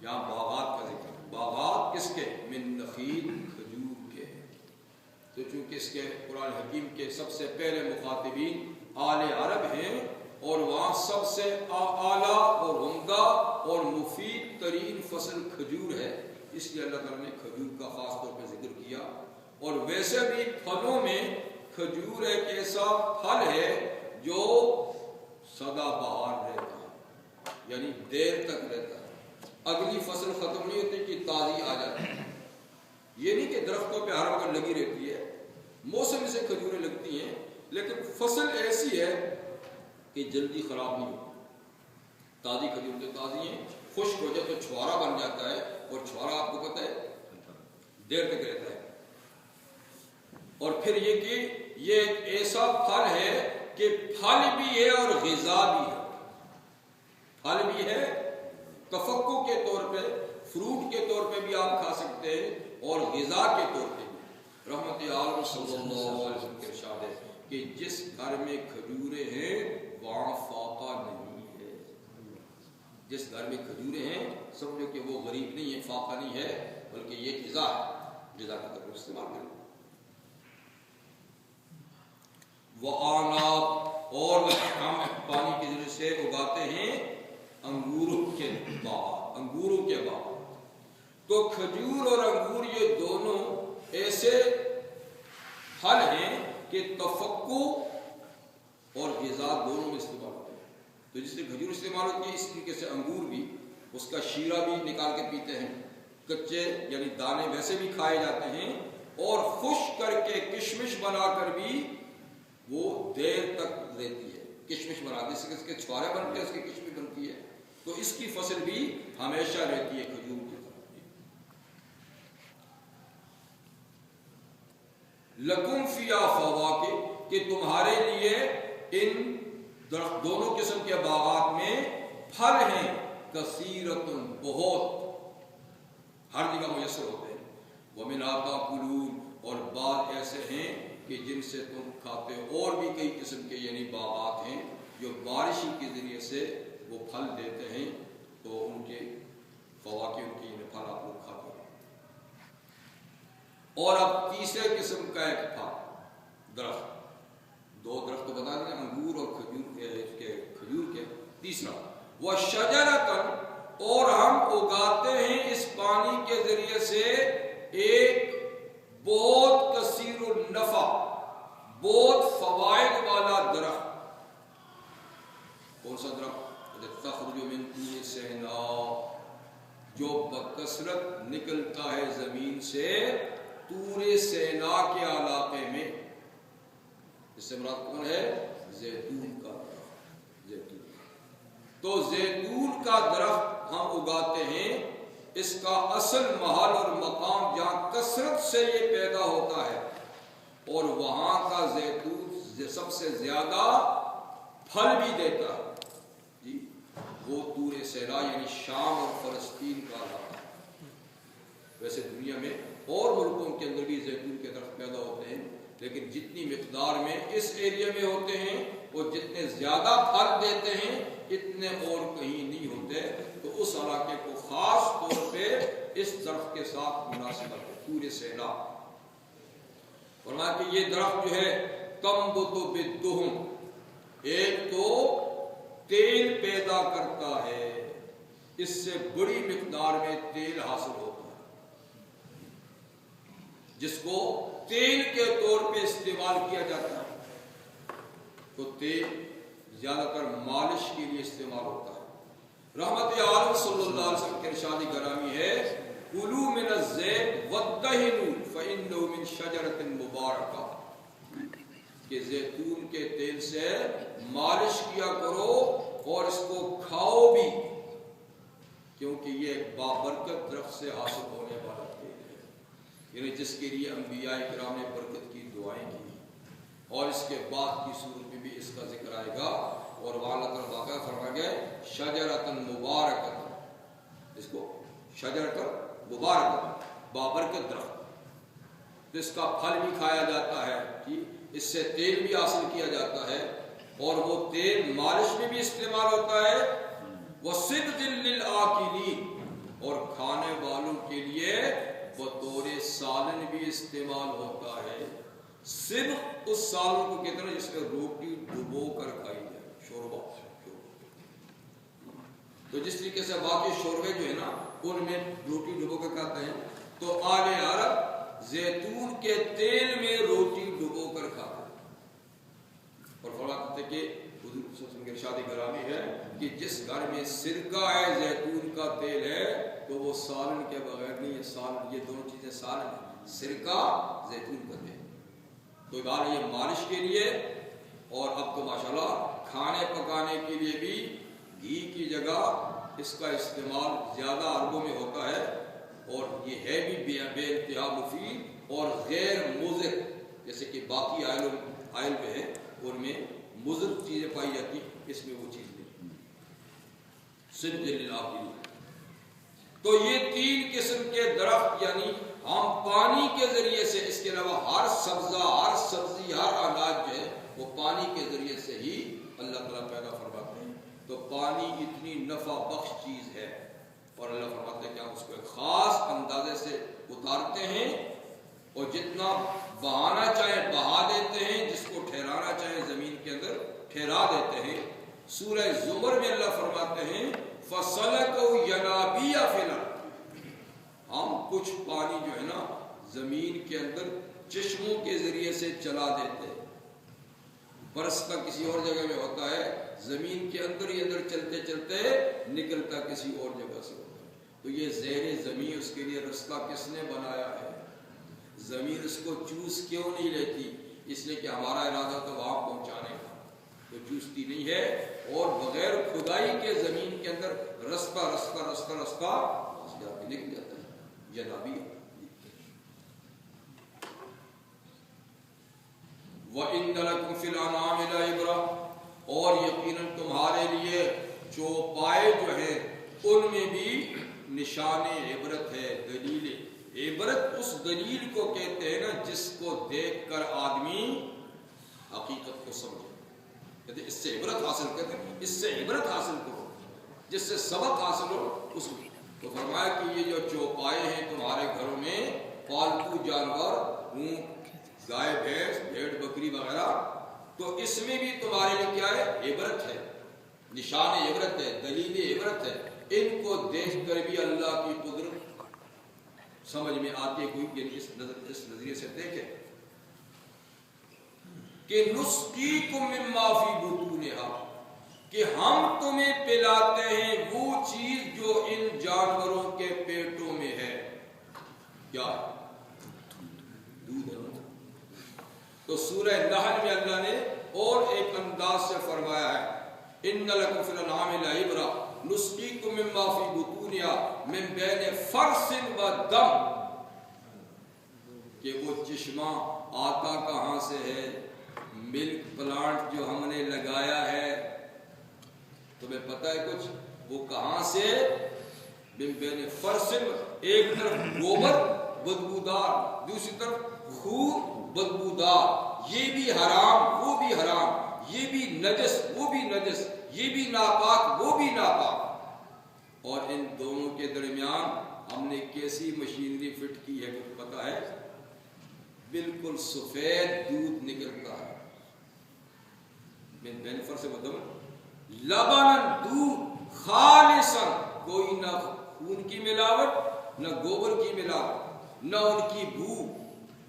یہاں باغات کا ذکر، باغات کس کے؟ من نخیل، کھجور کے۔ تو چونکہ اس کے قرآن حکیم کے سب سے پہلے مخاطبین آل عرب ہیں اور وہاں سب سے اعلیٰ اور عمدہ اور مفید ترین فصل کھجور ہے، اس لیے اللہ تعالیٰ نے کھجور کا خاص طور پہ ذکر کیا۔ اور ویسے بھی پھلوں میں کھجور ایک ایسا پھل ہے جو سدا بہار رہتا ہے، یعنی دیر تک رہتا ہے، اگلی فصل ختم نہیں ہوتی کہ تازی آ جاتی ہے۔ یہ نہیں کہ درختوں پہ ہر وقت لگی رہتی ہے، موسم سے کھجوریں لگتی ہیں، لیکن فصل ایسی ہے کہ جلدی خراب نہیں ہوتی۔ تازی کھجور تو تازی ہیں، خشک ہو جائے تو چھوارا بن جاتا ہے، اور چھوارا آپ کو پتہ ہے دیر تک رہتا ہے۔ اور پھر یہ کہ یہ ایک ایسا پھل ہے کہ پھل بھی ہے اور غذا بھی ہے. پھل بھی ہے تفکو کے طور پہ، فروٹ کے طور پہ بھی آپ کھا سکتے ہیں، اور غذا کے طور پہ بھی. رحمت عالم صلی اللہ علیہ وسلم کے ارشاد ہے کہ جس گھر میں کھجورے ہیں وہاں فاقہ نہیں ہے. جس گھر میں کھجورے ہیں سمجھو کہ وہ غریب نہیں ہے، فاقہ نہیں ہے، بلکہ یہ غذا ہے. غذا کا طرف استعمال کریں. وآناب، اور ہم پانی کے ذریعے سے اگاتے ہیں انگوروں کے باغ. انگوروں کے باغ تو کھجور اور انگور یہ دونوں ایسے پھل ہیں کہ تفکو اور غذا دونوں میں استعمال ہوتے ہیں. تو جس سے کھجور استعمال ہوتی ہے، اس طریقے سے انگور بھی، اس کا شیرہ بھی نکال کے پیتے ہیں. کچے یعنی دانے ویسے بھی کھائے جاتے ہیں، اور خشک کر کے کشمش بنا کر بھی وہ دیر تک رہتی ہے. کشمش بنا کے اس کے چھوارے بنتے ہیں، اس کی کشمش بنتی ہے، تو اس کی فصل بھی ہمیشہ رہتی ہے کھجور کی. لکم فیہا فواکہ، کہ تمہارے لیے ان درخت دونوں قسم کے باغات میں پھل ہیں، کثیرتن بہت، ہر جگہ میسر ہوتے ہیں. وَمِنْہَا تَأْکُلُونَ، اور بعض ایسے ہیں کہ جن سے تم کھاتے ہو. اور بھی کئی قسم کے یعنی باغات ہیں جو بارش کے ذریعے سے وہ پھل دیتے ہیں، تو ان کے فواکہ، ان کے پھل آپ لوگ کھاتے ہیں. اور اب تیسرے قسم کا ایک پھل درخت، دو درخت تو بتا دیں، انگور اور کھجور کے. تیسرا وَشَجَرَةً، اور ہم اگاتے ہیں اس پانی کے ذریعے سے ایک بہت کثیر النفع، بہت فوائد والا درخت. کون سا درخت؟ تخرج من طور سینا، جو بکثرت نکلتا ہے زمین سے طور سینا کے علاقے میں. اس سے مراد کون ہے؟ زیتون کا درخت. زیتون. تو زیتون کا درخت ہم اگاتے ہیں. اس کا اصل محل اور مقام جہاں کثرت سے یہ پیدا ہوتا ہے، اور وہاں کا زیتون سب سے زیادہ پھل بھی دیتا ہے جی، وہ طور سینا یعنی شام اور فلسطین کا علاقہ. ویسے دنیا میں اور ملکوں کے اندر بھی زیتون کے درخت پیدا ہوتے ہیں، لیکن جتنی مقدار میں اس ایریا میں ہوتے ہیں، وہ جتنے زیادہ پھل دیتے ہیں، اتنے اور کہیں نہیں ہوتے. تو اس علاقے کو خاص طور پہ اس درخت کے ساتھ مناسبت ہے، طور سینا. فرمایا کہ یہ درخت جو ہے تنبت بالدہن، ایک تو تیل پیدا کرتا ہے، اس سے بڑی مقدار میں تیل حاصل ہوتا ہے، جس کو تیل کے طور پہ استعمال کیا جاتا ہے. تو تیل زیادہ تر مالش کے لیے استعمال ہوتا ہے. رحمت عالم صلی اللہ علیہ وسلم کے ارشاد گرامی ہے، کلوا من الزیت وادہنوا فإنہ من شجرۃ مبارکہ، کہ زیتون کے تیل سے مالش کیا کرو اور اس کو کھاؤ بھی، کیونکہ یہ ایک بابرکت درخت سے حاصل ہونے والا تیل ہے. یعنی جس کے لیے انبیاء کرام نے برکت کی دعائیں کی، اور اس کے بعد کی صورت میں بھی اس کا ذکر آئے گا. اور وہاں اللہ واقعہ فرما گئے شجرۃ مبارکۃ، اس کو شجرۃ مبارکۃ، بابرکت درخت. اس کا پھل بھی کھایا جاتا ہے کہ اس سے تیل بھی حاصل کیا جاتا ہے، اور وہ تیل مالش میں بھی استعمال ہوتا ہے. وصدق للآکلین، اور کھانے والوں کے لیے بطور سالن بھی استعمال ہوتا ہے. صدق اس سالن کو کہتے ہیں جس میں روٹی ڈبو کر کھائی جائے، شوربہ. تو جس طریقے سے واقعی شوربے جو ہے نا ان میں روٹی ڈبو کر کھاتے ہیں، تو آل عرب زیتون کے تیل میں روٹی ڈبو کر کھاتے ہیں. اور فرماتے کہ حضور صلی اللہ علیہ وسلم کی ارشاد گرامی ہے کہ جس گھر میں سرکہ ہے، زیتون کا تیل ہے، تو وہ سالن کے بغیر نہیں ہے. سالن، یہ دونوں چیزیں سالن ہیں، سرکہ، زیتون کا تیل. تو بات یہ مالش کے لیے، اور اب تو ماشاءاللہ کھانے پکانے کے لیے بھی گھی کی جگہ اس کا استعمال زیادہ عربوں میں ہوتا ہے. اور یہ ہے بھی بے انتہا مفید اور غیر مضر، جیسے کہ باقی آئل میں ہے ان میں مضر چیزیں پائی جاتی ہیں، اس میں وہ چیز نہیں، صرف للعابدین۔ تو یہ 3 قسم کے درخت یعنی ہم پانی کے ذریعے سے، اس کے علاوہ ہر سبزہ، ہر سبزی، ہر اناج جو ہے وہ پانی کے ذریعے سے ہی اللہ تعالیٰ پیدا فرماتے ہیں۔ تو پانی اتنی نفع بخش چیز ہے، اور اللہ فرماتے ہیں کہ ہم اس کو ایک خاص اندازے سے اتارتے ہیں، اور جتنا بہانا چاہیں بہا دیتے ہیں، جس کو ٹھہرانا چاہیں زمین کے اندر ٹھہرا دیتے ہیں۔ سورہ زمر میں اللہ فرماتے ہیں فَسَلَكَهُ يَنَابِيعَ فِي الْأَرْضِ، ہم کچھ پانی جو ہے نا زمین کے اندر چشموں کے ذریعے سے چلا دیتے ہیں۔ برستا کسی اور جگہ میں ہوتا ہے، زمین کے اندر ہی اندر چلتے چلتے نکلتا کسی اور جگہ سے ہوتا ہے۔ تو یہ زیر زمین، اس کے لیے رستہ کس نے بنایا ہے؟ زمین اس کو چوس کیوں نہیں لیتی؟ اس لیے کہ ہمارا ارادہ تو وہاں پہنچانے کا، تو چوستی نہیں ہے، اور بغیر کھدائی کے زمین کے اندر رستہ رستہ رستہ رستہ جا کے نکل جاتا ہے۔ جنابی وَإِنَّ لَكُمْ فِي الْأَنْعَامِ لَعِبْرَةً، اور یقیناً تمہارے لیے چوپائے جو ہیں ان میں بھی نشان عبرت ہے، دلیل عبرت۔ اس دلیل کو کہتے ہیں نا جس کو دیکھ کر آدمی حقیقت کو سمجھے، کہتے ہیں اس سے عبرت حاصل کرتے ہیں، اس سے عبرت حاصل کرو، جس سے سبق حاصل ہو اس کو۔ تو فرمایا کہ یہ جو چوپائے ہیں تمہارے گھروں میں، پالتو جانور، اونٹ، گائے، بھینس، بھیڑ، بکری وغیرہ، تو اس میں بھی تمہارے لیے کیا ہے؟ عبرت ہے، نشان عبرت ہے، دلیل عبرت ہے۔ ان کو دیکھ کر بھی اللہ کی قدرت سمجھ میں آتی ہے، کوئی یعنی اس نظریے سے دیکھے کہ نسقیکم مما فی بطونہا، کہ ہم تمہیں پلاتے ہیں وہ چیز جو ان جانوروں کے پیٹوں میں ہے۔ کیا ہے؟ دودھ ہے۔ تو سورہ نحل میں اللہ نے اور ایک انداز سے فرمایا ہے ان لکم فی الانعام لعبرۃ نسقیکم مما فی بطونہا من بین فرث و دم، کہ وہ چشمہ آتا کہاں سے ہے؟ ملک پلانٹ جو ہم نے لگایا ہے، تمہیں پتہ ہے کچھ؟ وہ کہاں سے؟ من بین فرث، ایک طرف گوبر بدبودار، دوسری طرف خون بدبودار، یہ بھی حرام وہ بھی حرام، یہ بھی نجس وہ بھی نجس، یہ بھی ناپاک وہ بھی ناپاک، اور ان دونوں کے درمیان ہم نے کیسی مشینری فٹ کی ہے کچھ پتہ ہے؟ بالکل سفید دودھ نکلتا ہے، من بین فرث و دم، لبن، دودھ، خالصا، کوئی نہ خون کی ملاوٹ، نہ گوبر کی ملاوٹ، نہ ان کی بو،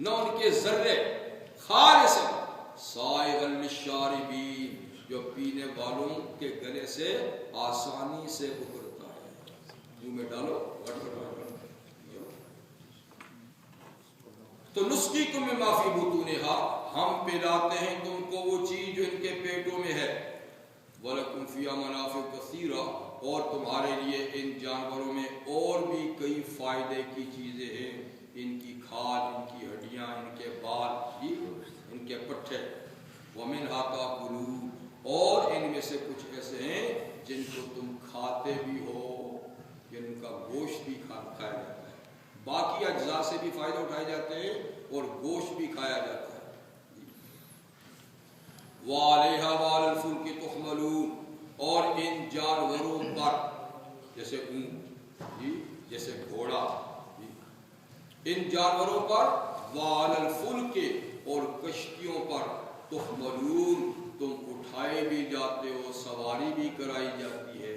نہ ان کے ذرے، خالصا سائغا للشاربین، جو پینے والوں کے گلے سے آسانی سے اترتا ہے، منہ میں ڈالو تو نسقیکم مما فی بطونہا، ہم پلاتے ہیں تم کو وہ چیز جو ان کے پیٹوں میں ہے، وَلَكُمْ فِيهَا مَنَافِعُ كَثِيرَةٌ، اور تمہارے لیے ان جانوروں میں اور بھی کئی فائدے کی چیزیں ہیں، ان کی کھال، ان کی ہڈیاں، ان کے بال، ان کے پٹھے، وَمِنْهَا تَأْكُلُونَ، اور ان میں سے کچھ ایسے ہیں جن کو تم کھاتے بھی ہو، ان کا گوشت بھی کھایا جاتا ہے، باقی اجزاء سے بھی فائدہ اٹھائے جاتے ہیں اور گوشت بھی کھایا جاتا ہے۔ وَعَلَيْهَا وَعَلَى الْفُلْكِ تُحْمَلُونَ، اور ان جانوروں پر، جیسے اونٹ، جیسے گھوڑا، ان جانوروں پر، وَعَلَى الْفُلْكِ، اور کشتیوں پر، تُحْمَلُونَ، تم اٹھائے بھی جاتے ہو، سواری بھی کرائی جاتی ہے۔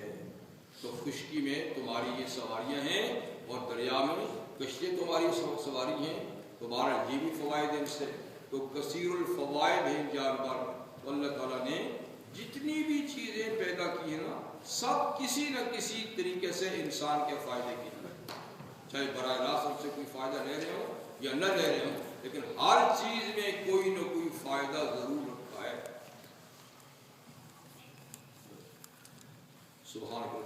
تو خشکی میں تمہاری یہ سواریاں ہیں، اور دریا میں کشتیاں تمہاری سواری ہیں، تمہارا یہ بھی فوائد ہیں ان سے۔ تو کثیر الفوائد ہیں جانور، اللہ تعالیٰ نے جتنی بھی چیزیں پیدا کی ہیں نا، سب کسی نہ کسی طریقے سے انسان کے فائدے کے لیے، چاہے براہ راست ہم سے کوئی فائدہ لے رہے ہوں یا نہ لے رہے ہوں، لیکن ہر چیز میں کوئی نہ کوئی فائدہ ضرور رکھا ہے۔ سبحان اللہ۔